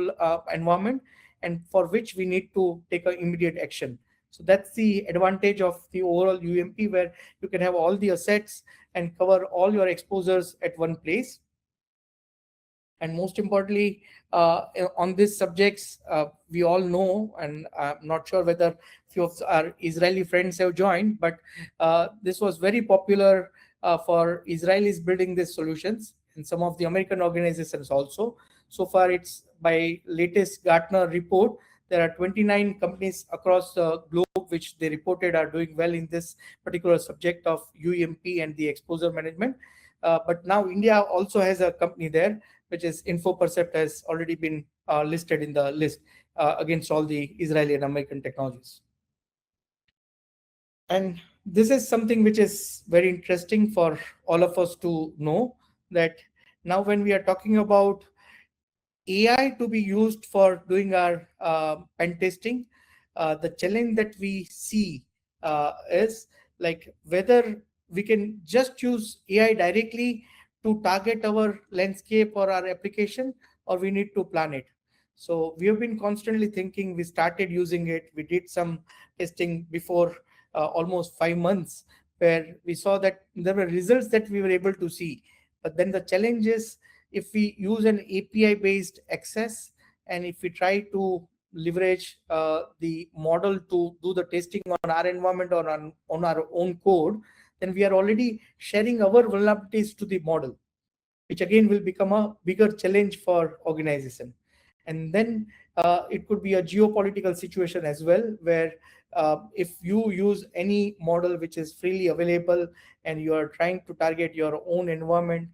environment, and for which we need to take an immediate action. So that's the advantage of the overall UEMP, where you can have all the assets and cover all your exposures at one place. And most importantly, on these subjects, we all know, and I'm not sure whether few of our Israeli friends have joined, but this was very popular for Israelis building these solutions, and some of the American organizations also. So far, it's by latest Gartner report, there are 29 companies across the globe which they reported are doing well in this particular subject of UEMP and the exposure management. But now India also has a company there, which is Infopercept, has already been listed in the list against all the Israeli and American technologies. And this is something which is very interesting for all of us to know, that now when we are talking about AI to be used for doing our pen testing, the challenge that we see is like whether we can just use AI directly to target our landscape or our application, or we need to plan it. So we have been constantly thinking. We started using it. We did some testing before almost 5 months, where we saw that there were results that we were able to see. But then the challenge is, if we use an API based access, and if we try to leverage the model to do the testing on our environment or on our own code, then we are already sharing our vulnerabilities to the model, which again will become a bigger challenge for organization. And then it could be a geopolitical situation as well, where if you use any model which is freely available and you are trying to target your own environment,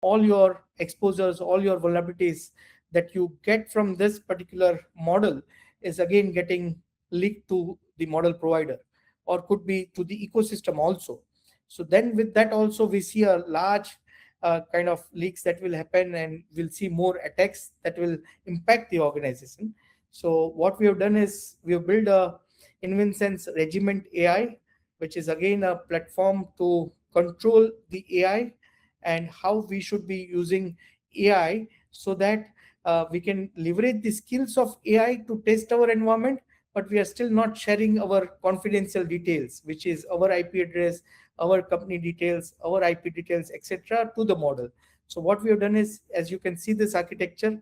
all your exposures, all your vulnerabilities that you get from this particular model is again getting leaked to the model provider, or could be to the ecosystem also. So then with that also we see a large kind of leaks that will happen, and we'll see more attacks that will impact the organization. So what we have done is we have built a InvenSense Regiment AI, which is again a platform to control the AI and how we should be using AI, so that we can leverage the skills of AI to test our environment, but we are still not sharing our confidential details, which is our IP address, our company details, our IP details, etc., to the model. So what we have done is, as you can see this architecture,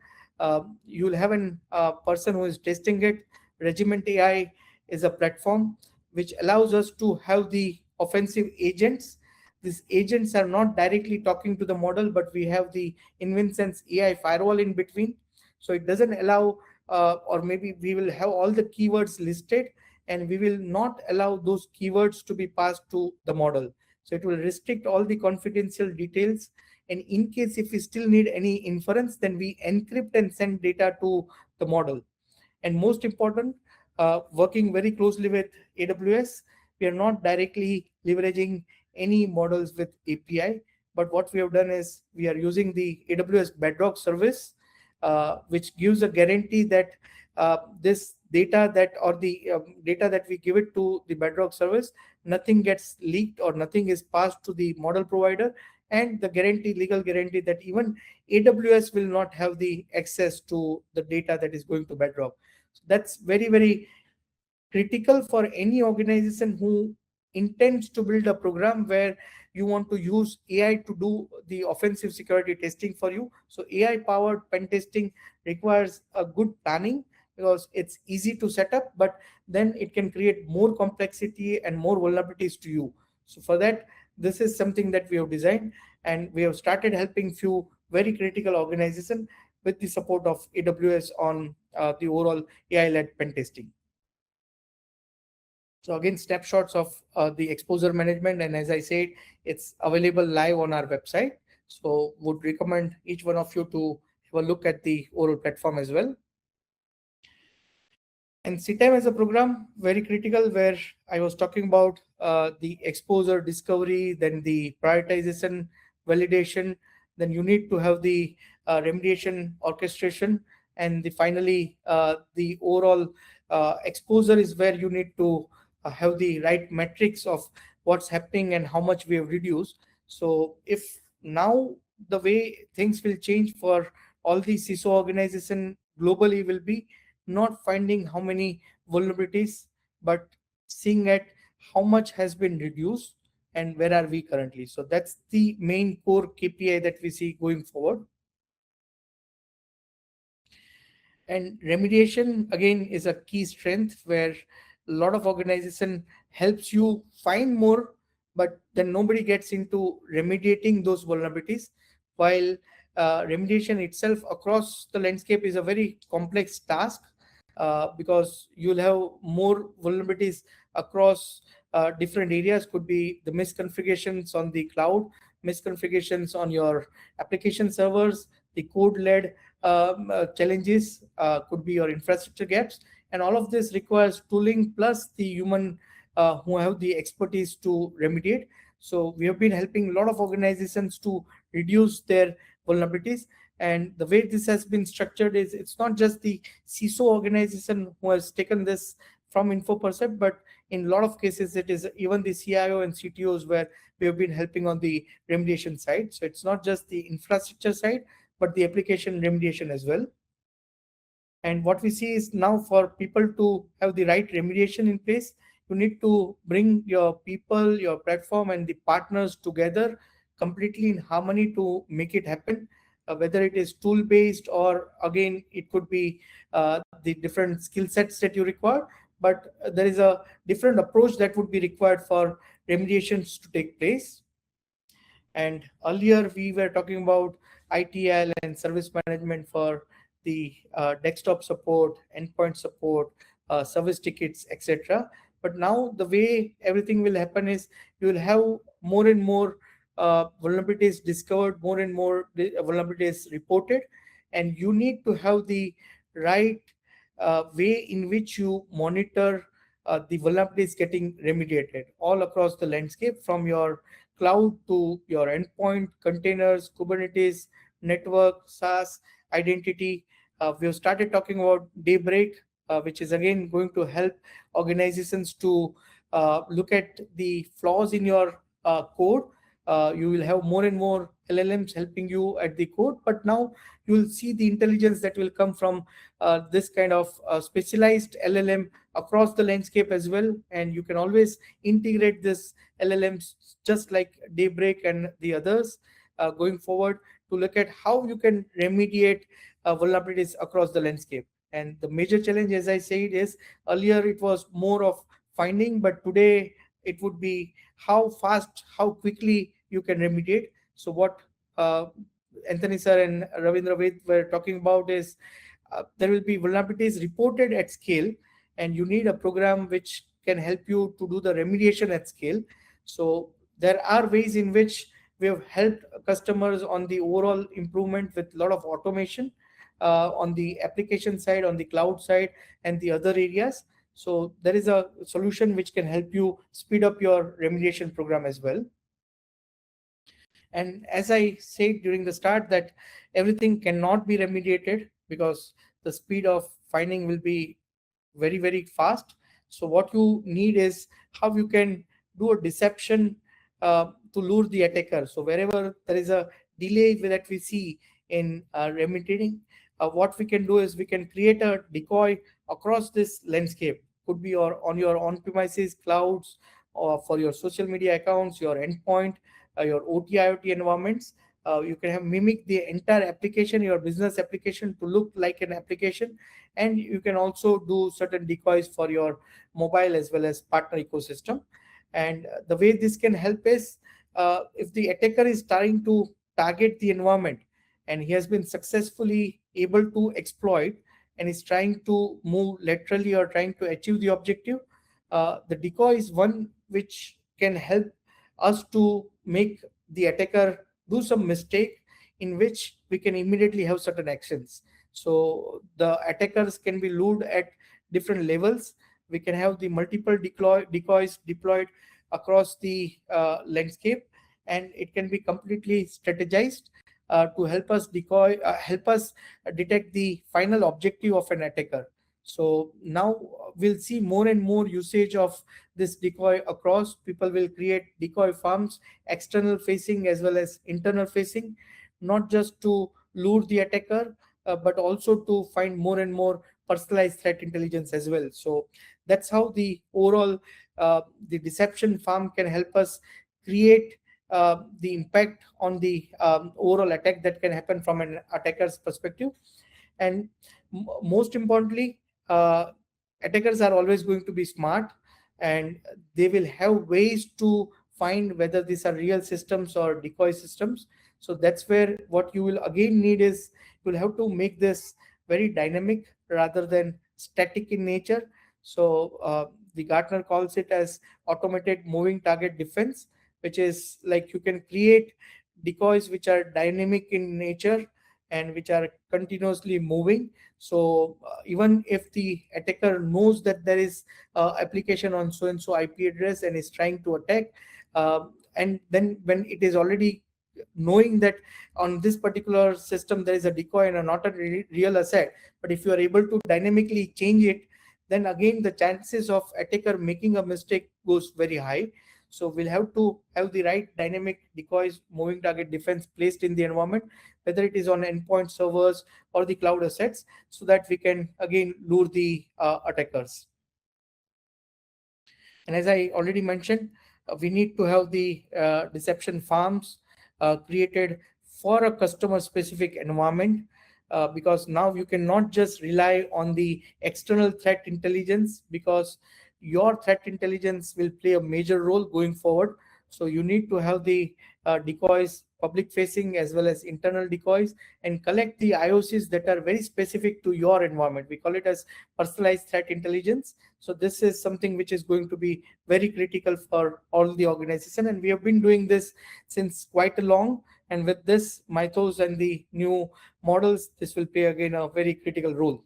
you will have a person who is testing it. Regiment AI is a platform which allows us to have the offensive agents. These agents are not directly talking to the model, but we have the InvenSense AI firewall in between. So it doesn't allow, or maybe we will have all the keywords listed, and we will not allow those keywords to be passed to the model. So it will restrict all the confidential details. And in case if we still need any inference, then we encrypt and send data to the model. And most important, working very closely with AWS, we are not directly leveraging any models with API, but what we have done is we are using the AWS Bedrock service, which gives a guarantee that this data that, or the data that we give it to the Bedrock service, nothing gets leaked or nothing is passed to the model provider, and the guarantee, legal guarantee, that even AWS will not have the access to the data that is going to Bedrock. So that's very, very critical for any organization who intends to build a program where you want to use AI to do the offensive security testing for you. So AI powered pen testing requires a good planning, because it's easy to set up, but then it can create more complexity and more vulnerabilities to you. So for that, this is something that we have designed, and we have started helping few very critical organizations with the support of AWS on the overall AI-led pen testing. So again, snapshots of the exposure management, and as I said, it's available live on our website. So would recommend each one of you to have a look at the overall platform as well. And CTEM as a program, very critical, where I was talking about the exposure discovery, then the prioritization, validation, then you need to have the remediation orchestration, and finally the overall exposure is where you need to have the right metrics of what's happening and how much we have reduced. So if now the way things will change for all the CISO organization globally will be not finding how many vulnerabilities, but seeing at how much has been reduced and where are we currently. So that's the main core KPI that we see going forward. And remediation again is a key strength, where a lot of organization helps you find more, but then nobody gets into remediating those vulnerabilities. While remediation itself across the landscape is a very complex task, because you'll have more vulnerabilities across different areas. Could be the misconfigurations on the cloud, misconfigurations on your application servers, the code-led challenges, could be your infrastructure gaps, and all of this requires tooling plus the human who have the expertise to remediate. So we have been helping a lot of organizations to reduce their vulnerabilities. And the way this has been structured is, it's not just the CISO organization who has taken this from Infopercept, but in a lot of cases it is even the CIO and CTOs where we have been helping on the remediation side. So it's not just the infrastructure side, but the application remediation as well. And what we see is, now for people to have the right remediation in place, you need to bring your people, your platform, and the partners together completely in harmony to make it happen. Whether it is tool based, or again it could be the different skill sets that you require, but there is a different approach that would be required for remediations to take place. And earlier we were talking about ITL and service management for the desktop support, endpoint support, service tickets, etc. But now the way everything will happen is you will have more and more vulnerabilities discovered, more and more vulnerabilities reported, and you need to have the right way in which you monitor the vulnerabilities getting remediated all across the landscape, from your cloud to your endpoint, containers, Kubernetes, network, SaaS, identity. We have started talking about Daybreak, which is again going to help organizations to look at the flaws in your code. You will have more and more LLMs helping you at the code, but now you will see the intelligence that will come from this kind of specialized LLM across the landscape as well. And you can always integrate this LLMs just like Daybreak and the others going forward to look at how you can remediate vulnerabilities across the landscape. And the major challenge, as I said, is earlier it was more of finding, but today it would be how fast, how quickly you can remediate. So what Antony sir and Ravindra were talking about is there will be vulnerabilities reported at scale, and you need a program which can help you to do the remediation at scale. So there are ways in which we have helped customers on the overall improvement with a lot of automation on the application side, on the cloud side, and the other areas. So there is a solution which can help you speed up your remediation program as well. And as I said during the start, that everything cannot be remediated because the speed of finding will be very, very fast. So what you need is how you can do a deception to lure the attacker. So wherever there is a delay that we see in remediating, what we can do is we can create a decoy across this landscape. Could be on your on-premises clouds, or for your social media accounts, your endpoint, your OT IoT environments. You can have mimic the entire application, your business application, to look like an application, and you can also do certain decoys for your mobile as well as partner ecosystem. And the way this can help is if the attacker is trying to target the environment and he has been successfully able to exploit and is trying to move laterally or trying to achieve the objective, the decoy is one which can help us to make the attacker do some mistake in which we can immediately have certain actions. So the attackers can be lured at different levels. We can have the multiple decoys deployed across the landscape, and it can be completely strategized to help us detect the final objective of an attacker. So now we'll see more and more usage of this decoy across. People will create decoy farms, external facing as well as internal facing, not just to lure the attacker, but also to find more and more personalized threat intelligence as well. So that's how the overall the deception farm can help us create the impact on the overall attack that can happen from an attacker's perspective. And most importantly, attackers are always going to be smart, and they will have ways to find whether these are real systems or decoy systems. So that's where what you will again need is you'll have to make this very dynamic rather than static in nature. So the Gartner calls it as automated moving target defense, which is like you can create decoys which are dynamic in nature and which are continuously moving. So even if the attacker knows that there is application on so and so IP address and is trying to attack, and then when it is already knowing that on this particular system there is a decoy and not a real asset, but if you are able to dynamically change it, then again the chances of attacker making a mistake goes very high. So we'll have to have the right dynamic decoys, moving target defense placed in the environment, whether it is on endpoint servers or the cloud assets, so that we can again lure the attackers. And as I already mentioned, we need to have the deception farms created for a customer specific environment, because now you cannot just rely on the external threat intelligence, because your threat intelligence will play a major role going forward. So you need to have the decoys, public facing as well as internal decoys, and collect the IOCs that are very specific to your environment. We call it as personalized threat intelligence. So this is something which is going to be very critical for all the organization, and we have been doing this since quite a long. And with this Mythos and the new models, this will play again a very critical role.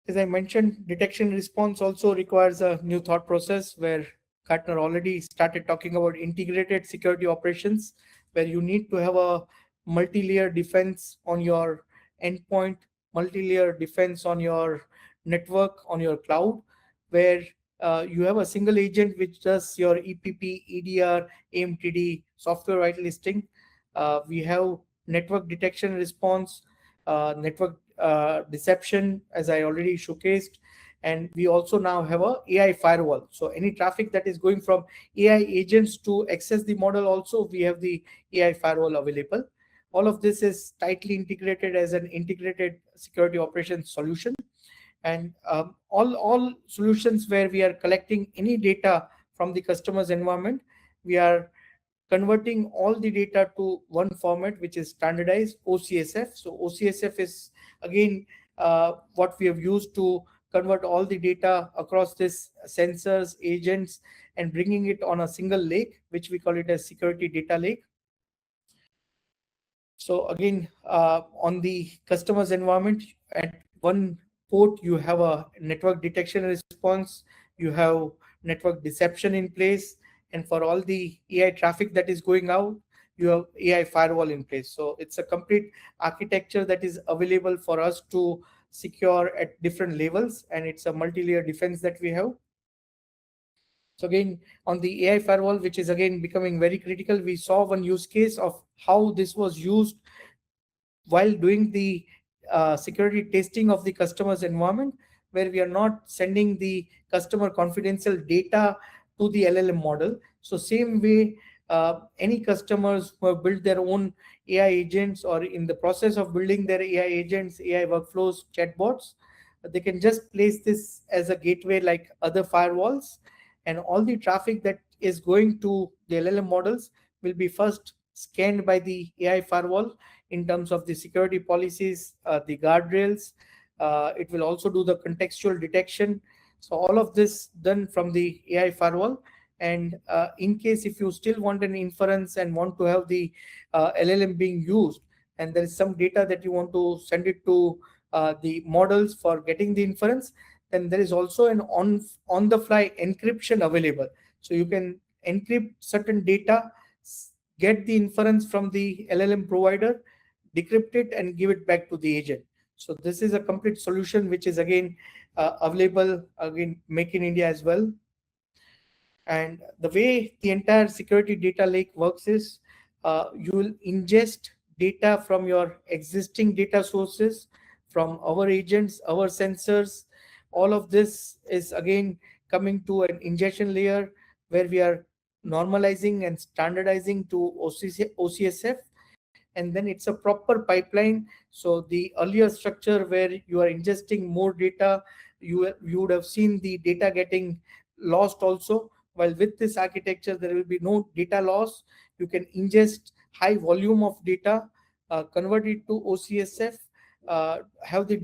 As I mentioned, detection response also requires a new thought process, where Gartner already started talking about integrated security operations, where you need to have a multi-layer defense on your endpoint, multi-layer defense on your network, on your cloud, where you have a single agent which does your EPP, EDR, AMTD, software whitelisting. We have network detection response, network deception, as I already showcased, and we also now have a AI firewall. So any traffic that is going from AI agents to access the model, also we have the AI firewall available. All of this is tightly integrated as an integrated security operations solution, and all solutions where we are collecting any data from the customer's environment, we are converting all the data to one format, which is standardized OCSF. So OCSF is again what we have used to convert all the data across this sensors, agents, and bringing it on a single lake, which we call it as security data lake. So again, on the customer's environment, at one port, you have a network detection response, you have network deception in place, and for all the AI traffic that is going out, you have AI firewall in place. So it's a complete architecture that is available for us to secure at different levels, and it's a multi-layer defense that we have. So again, on the AI firewall, which is again becoming very critical, we saw one use case of how this was used while doing the security testing of the customer's environment, where we are not sending the customer confidential data to the LLM model. So same way, any customers who have built their own AI agents or in the process of building their AI agents, AI workflows, chatbots, they can just place this as a gateway like other firewalls, and all the traffic that is going to the LLM models will be first scanned by the AI firewall in terms of the security policies, the guardrails. It will also do the contextual detection. So all of this done from the AI firewall. And in case if you still want an inference and want to have the LLM being used, and there is some data that you want to send it to the models for getting the inference, then there is also an on-the-fly encryption available. So you can encrypt certain data, get the inference from the LLM provider, decrypt it, and give it back to the agent. So this is a complete solution which is again available, again, Make in India as well. And the way the entire security data lake works is you will ingest data from your existing data sources, from our agents, our sensors. All of this is again coming to an ingestion layer where we are normalizing and standardizing to OCSF, and then it's a proper pipeline. So the earlier structure where you are ingesting more data, you would have seen the data getting lost also. While with this architecture, there will be no data loss. You can ingest high volume of data, convert it to OCSF, have the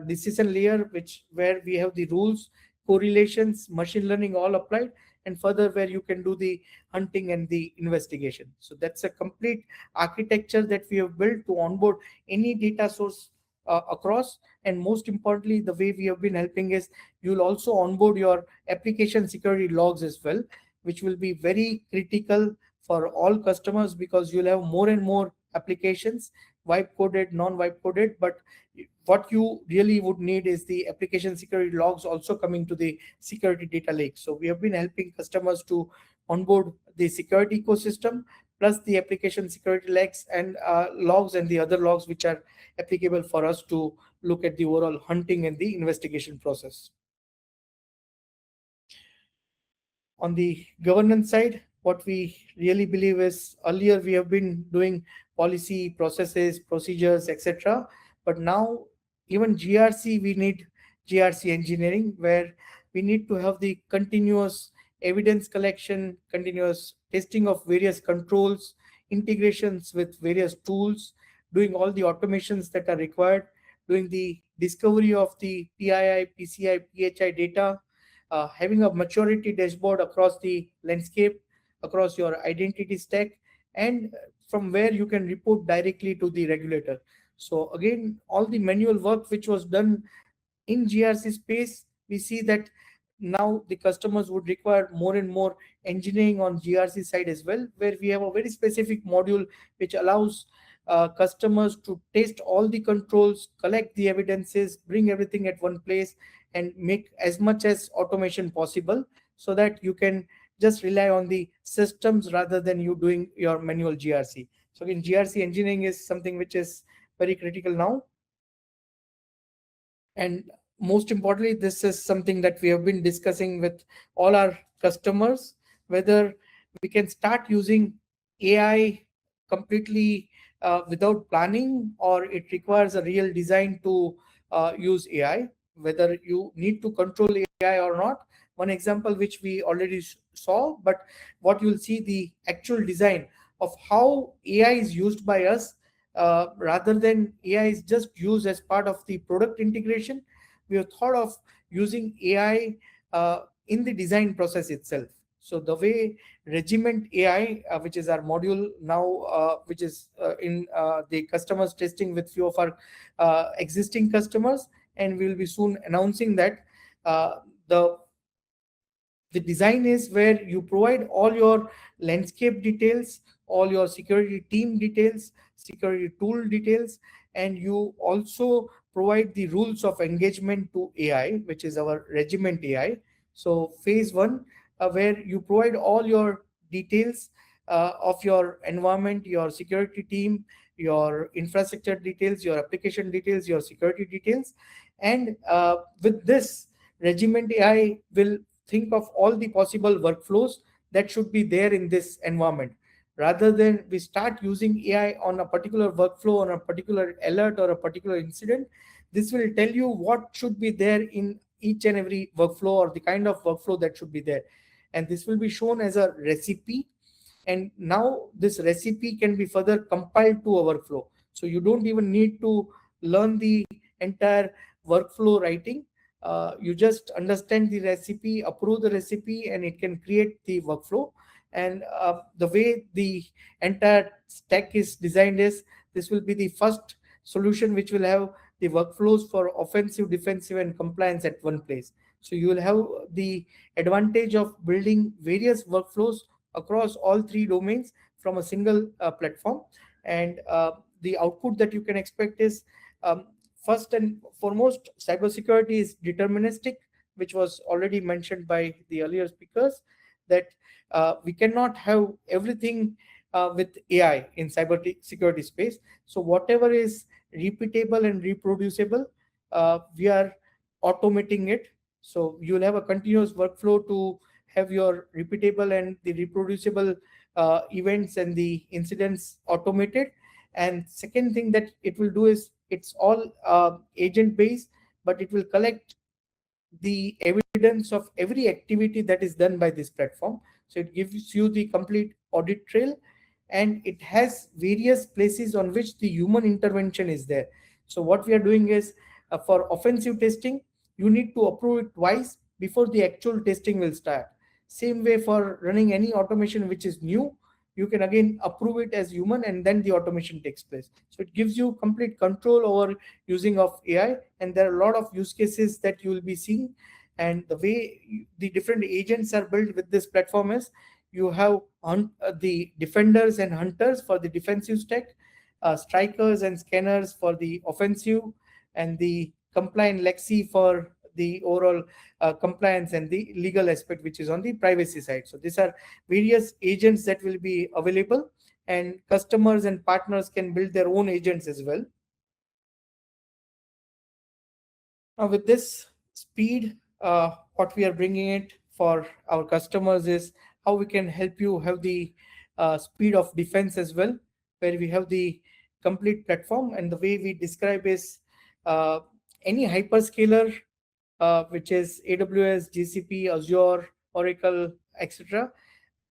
decision layer, where we have the rules, correlations, machine learning all applied, and further where you can do the hunting and the investigation. So that's a complete architecture that we have built to onboard any data source across. And most importantly, the way we have been helping is you'll also onboard your application security logs as well, which will be very critical for all customers, because you'll have more and more applications, wipe coded, non-wipe coded, but what you really would need is the application security logs also coming to the security data lake. So we have been helping customers to onboard the security ecosystem plus the application security logs and the other logs which are applicable for us to look at the overall hunting and the investigation process. On the governance side, what we really believe is earlier we have been doing policy, processes, procedures, etc. But now even GRC, we need GRC engineering, where we need to have the continuous evidence collection, continuous testing of various controls, integrations with various tools, doing all the automations that are required, doing the discovery of the PII, PCI, PHI data, having a maturity dashboard across the landscape, across your identity stack, and from where you can report directly to the regulator. So again, all the manual work which was done in GRC space, we see that now the customers would require more and more engineering on GRC side as well, where we have a very specific module which allows customers to test all the controls, collect the evidences, bring everything at one place, and make as much as automation possible, so that you can just rely on the systems rather than you doing your manual GRC. So again, GRC engineering is something which is very critical now. And most importantly, this is something that we have been discussing with all our customers, whether we can start using AI completely without planning, or it requires a real design to use AI, whether you need to control AI or not. One example which we already saw, but what you'll see the actual design of how AI is used by us, rather than AI is just used as part of the product integration, we have thought of using AI in the design process itself. So the way Regiment AI, which is our module now, which is in the customers testing with few of our existing customers, and we will be soon announcing that the design is where you provide all your landscape details, all your security team details, security tool details, and you also provide the rules of engagement to AI, which is our Regiment AI. So phase one, where you provide all your details of your environment, your security team, your infrastructure details, your application details, your security details. And with this, Regiment AI will think of all the possible workflows that should be there in this environment. Rather than we start using AI on a particular workflow, on a particular alert or a particular incident, this will tell you what should be there in each and every workflow, or the kind of workflow that should be there. And this will be shown as a recipe. And now this recipe can be further compiled to a workflow. So you don't even need to learn the entire workflow writing. You just understand the recipe, approve the recipe, and it can create the workflow. And the way the entire stack is designed is, this will be the first solution which will have the workflows for offensive, defensive, and compliance at one place. So you will have the advantage of building various workflows across all three domains from a single platform. And the output that you can expect is, first and foremost, cybersecurity is deterministic, which was already mentioned by the earlier speakers, that we cannot have everything with AI in cybersecurity space. So whatever is repeatable and reproducible, we are automating it. So you will have a continuous workflow to have your repeatable and the reproducible events and the incidents automated. And second thing that it will do is, it's all agent based, but it will collect the evidence of every activity that is done by this platform. So it gives you the complete audit trail, and it has various places on which the human intervention is there. So what we are doing is, for offensive testing, you need to approve it twice before the actual testing will start. Same way for running any automation which is new, you can again approve it as human, and then the automation takes place. So it gives you complete control over using of AI, and there are a lot of use cases that you will be seeing. And the way the different agents are built with this platform is, you have the defenders and hunters for the defensive stack, strikers and scanners for the offensive, and the compliant lexi for the overall compliance, and the legal aspect which is on the privacy side. So these are various agents that will be available, and customers and partners can build their own agents as well. Now with this speed, what we are bringing it for our customers is how we can help you have the speed of defense as well, where we have the complete platform. And the way we describe is, any hyperscaler, which is AWS, GCP, Azure, Oracle, etc.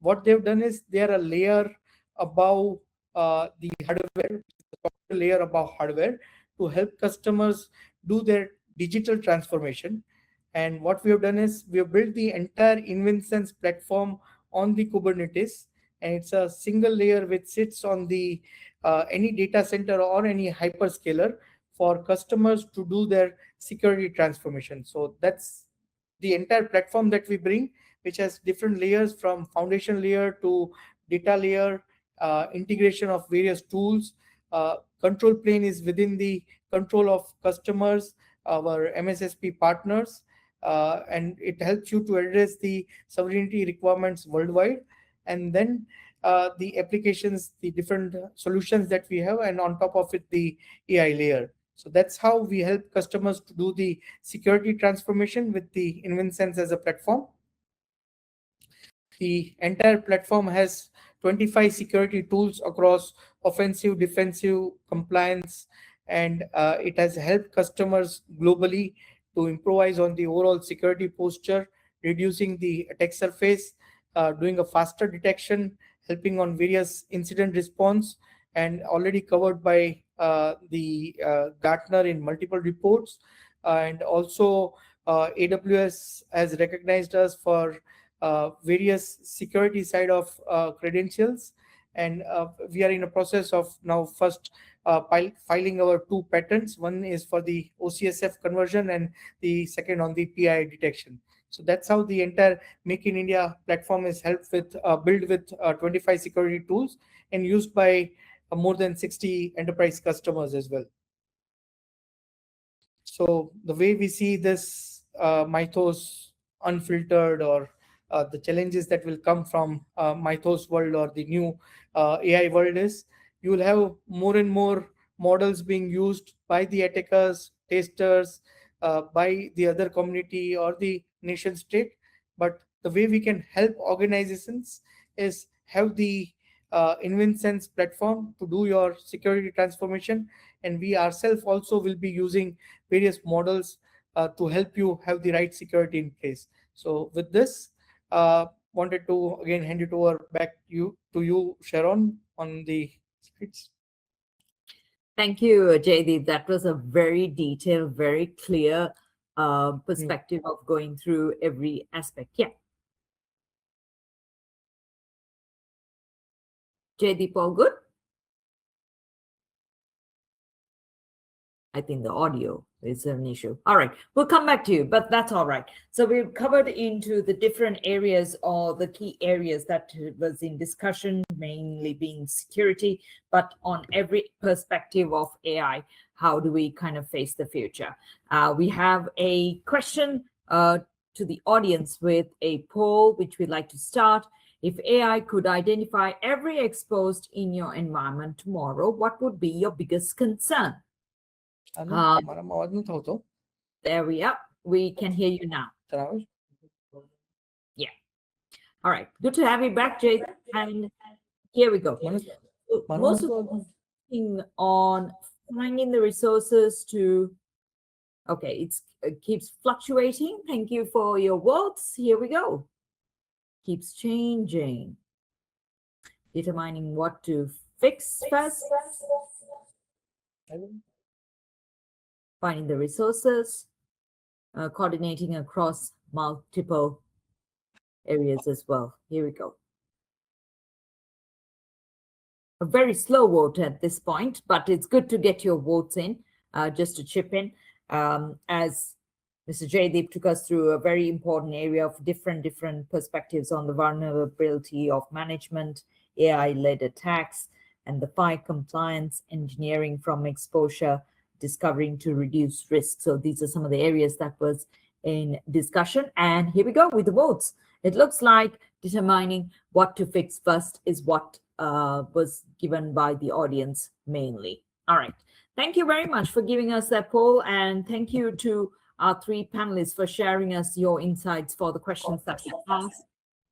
What they've done is they are a layer above the hardware, layer above hardware, to help customers do their digital transformation. And what we have done is we have built the entire InvenSense platform on the Kubernetes, and it's a single layer which sits on the any data center or any hyperscaler for customers to do their security transformation. So that's the entire platform that we bring, which has different layers from foundation layer to data layer, integration of various tools. Control plane is within the control of customers, our MSSP partners, and it helps you to address the sovereignty requirements worldwide. And then the applications, the different solutions that we have, and on top of it, the AI layer. So that's how we help customers to do the security transformation with the InvenSense as a platform. The entire platform has 25 security tools across offensive, defensive, compliance, and it has helped customers globally to improvise on the overall security posture, reducing the attack surface, doing a faster detection, helping on various incident response, and already covered by the Gartner in multiple reports. And also AWS has recognized us for various security side of credentials, and we are in a process of now first filing our 2 patents. One is for the OCSF conversion and the second on the PI detection. So that's how the entire Make in India platform is helped with built with 25 security tools and used by more than 60 enterprise customers as well. So the way we see this Mythos Unfiltered, or the challenges that will come from Mythos world or the new AI world, is you will have more and more models being used by the attackers, testers, by the other community or the nation state. But the way we can help organizations is have the InvenSense platform to do your security transformation, and we ourselves also will be using various models to help you have the right security in place. So with this, wanted to again hand it over back to you, Sharon, on the slides. Thank you, Jaydeep. That was a very detailed, very clear perspective of going through every aspect. Yeah. Jaydeep, all good? I think the audio is an issue. All right, we'll come back to you, but that's all right. So we've covered into the different areas or the key areas that was in discussion, mainly being security, but on every perspective of AI, how do we kind of face the future? We have a question to the audience with a poll, which we'd like to start. If AI could identify every exposed in your environment tomorrow, what would be your biggest concern? There we are. We can hear you now. Yeah. All right. Good to have you back, Jay. And here we go. Most of us working on finding the resources to. Okay, it keeps fluctuating. Thank you for your votes. Here we go. Keeps changing. Determining what to fix first. Finding the resources, coordinating across multiple areas as well. Here we go. A very slow vote at this point, but it's good to get your votes in, just to chip in. As Mr. Jaydeep took us through a very important area of different perspectives on the vulnerability of management, AI-led attacks, and the 5 compliance engineering from exposure discovering to reduce risk. So these are some of the areas that was in discussion. And here we go with the votes. It looks like determining what to fix first is what was given by the audience mainly. All right. Thank you very much for giving us that poll. And thank you to our 3 panelists for sharing us your insights for the questions that we asked.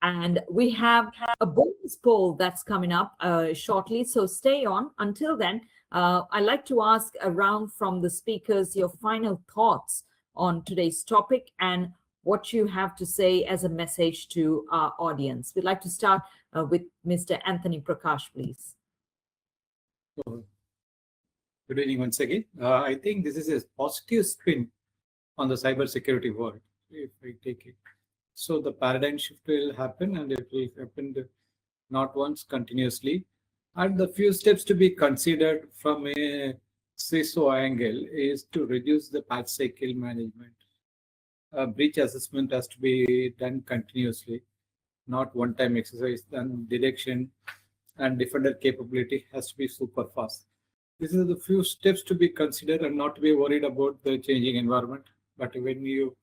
And we have a bonus poll that's coming up shortly. So stay on. Until then, I'd like to ask around from the speakers your final thoughts on today's topic and what you have to say as a message to our audience. We'd like to start with Mr. Antony Prakash, please. Good evening once again. I think this is a positive spin on the cybersecurity world, if I take it. So the paradigm shift will happen, and it will happen not once, continuously. And the few steps to be considered from a CISO angle is to reduce the patch cycle management. Breach assessment has to be done continuously, not one-time exercise. Then detection and defender capability has to be super fast. These are the few steps to be considered and not to be worried about the changing environment. But when you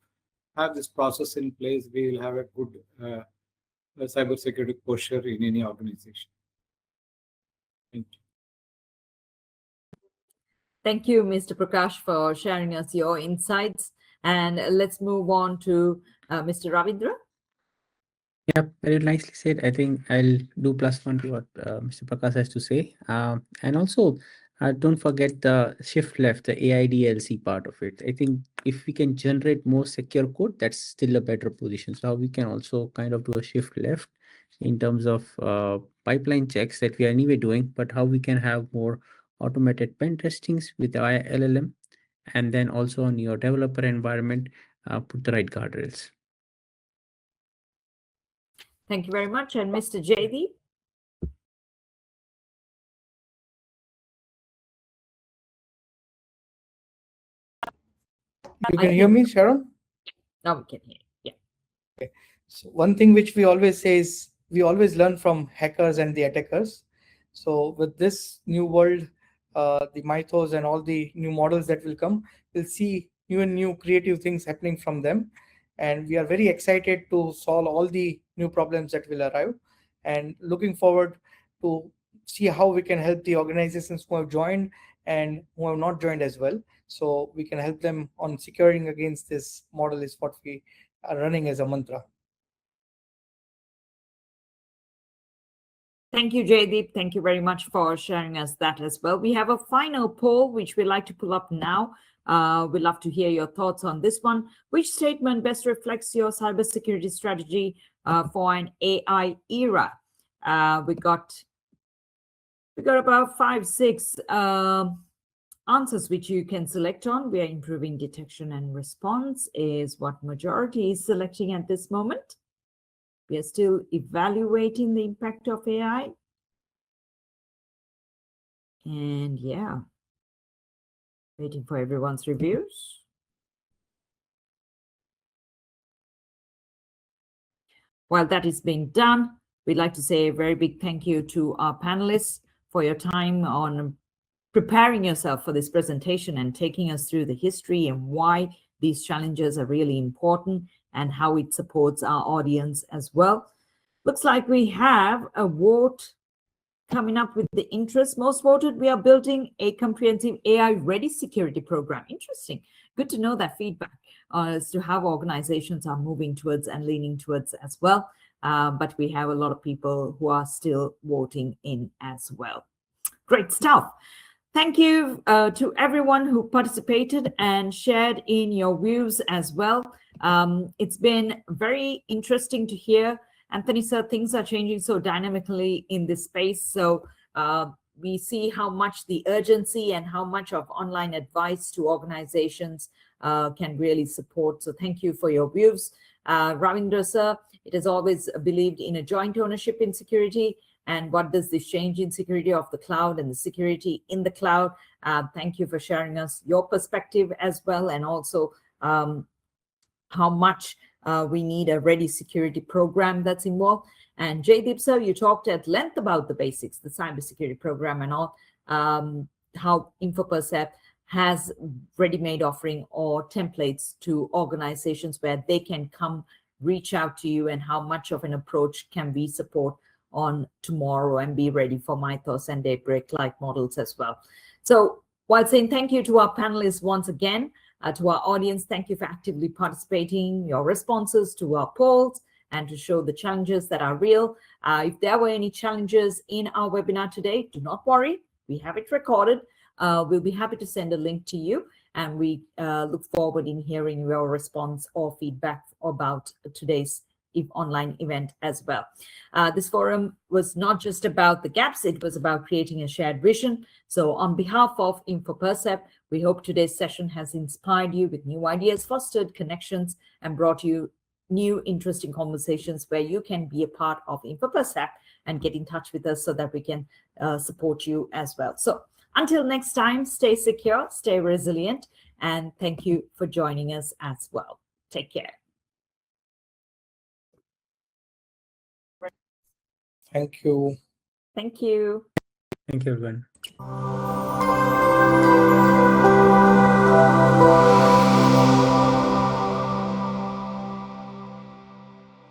have this process in place, we will have a good cybersecurity posture in any organization. Thank you. Thank you, Mr. Prakash, for sharing us your insights. And let's move on to Mr. Ravindra. Yeah, very nicely said. I think I'll do +1 to what Mr. Prakash has to say. And also, don't forget the shift left, the AIDLC part of it. I think if we can generate more secure code, that's still a better position. So we can also kind of do a shift left in terms of pipeline checks that we are anyway doing, but how we can have more automated pen testings with LLM, and then also on your developer environment, put the right guardrails. Thank you very much. And Mr. Jaydeep? You can hear me, Sharon? Now we can hear you. Yeah. Okay. So one thing which we always say is we always learn from hackers and the attackers. So with this new world, the Mythos and all the new models that will come, we'll see new and new creative things happening from them. And we are very excited to solve all the new problems that will arrive, and looking forward to see how we can help the organizations who have joined and who have not joined as well. So we can help them on securing against this model is what we are running as a mantra. Thank you, Jaydeep. Thank you very much for sharing us that as well. We have a final poll, which we'd like to pull up now. We'd love to hear your thoughts on this one. Which statement best reflects your cybersecurity strategy for an AI era? We got about 5-6 answers which you can select on. We are improving detection and response is what majority is selecting at this moment. We are still evaluating the impact of AI. And yeah, waiting for everyone's reviews. While that is being done, we'd like to say a very big thank you to our panelists for your time on preparing yourself for this presentation and taking us through the history and why these challenges are really important and how it supports our audience as well. Looks like we have a vote coming up with the interest. Most voted, we are building a comprehensive AI-ready security program. Interesting. Good to know that feedback as to how organizations are moving towards and leaning towards as well. But we have a lot of people who are still voting in as well. Great stuff. Thank you to everyone who participated and shared in your views as well. It's been very interesting to hear. Antony, sir, things are changing so dynamically in this space. So we see how much the urgency and how much of online advice to organizations can really support. So thank you for your views. Ravindra, sir, it has always believed in a joint ownership in security. And what does this change in security of the cloud and the security in the cloud? Thank you for sharing us your perspective as well, and also how much we need a ready security program that's involved. And Jaydeep, sir, you talked at length about the basics, the cybersecurity program and all, how Infopercept has ready-made offering or templates to organizations where they can come reach out to you, and how much of an approach can we support on tomorrow and be ready for Mythos and Daybreak like models as well. So while saying thank you to our panelists once again, to our audience, thank you for actively participating, your responses to our polls, and to show the challenges that are real. If there were any challenges in our webinar today, do not worry, we have it recorded. We'll be happy to send a link to you, and we look forward in hearing your response or feedback about today's online event as well. This forum was not just about the gaps, it was about creating a shared vision. So on behalf of Infopercept, we hope today's session has inspired you with new ideas, fostered connections, and brought you new interesting conversations where you can be a part of Infopercept and get in touch with us so that we can support you as well. So until next time, stay secure, stay resilient, and thank you for joining us as well. Take care. Thank you. Thank you. Thank you, everyone.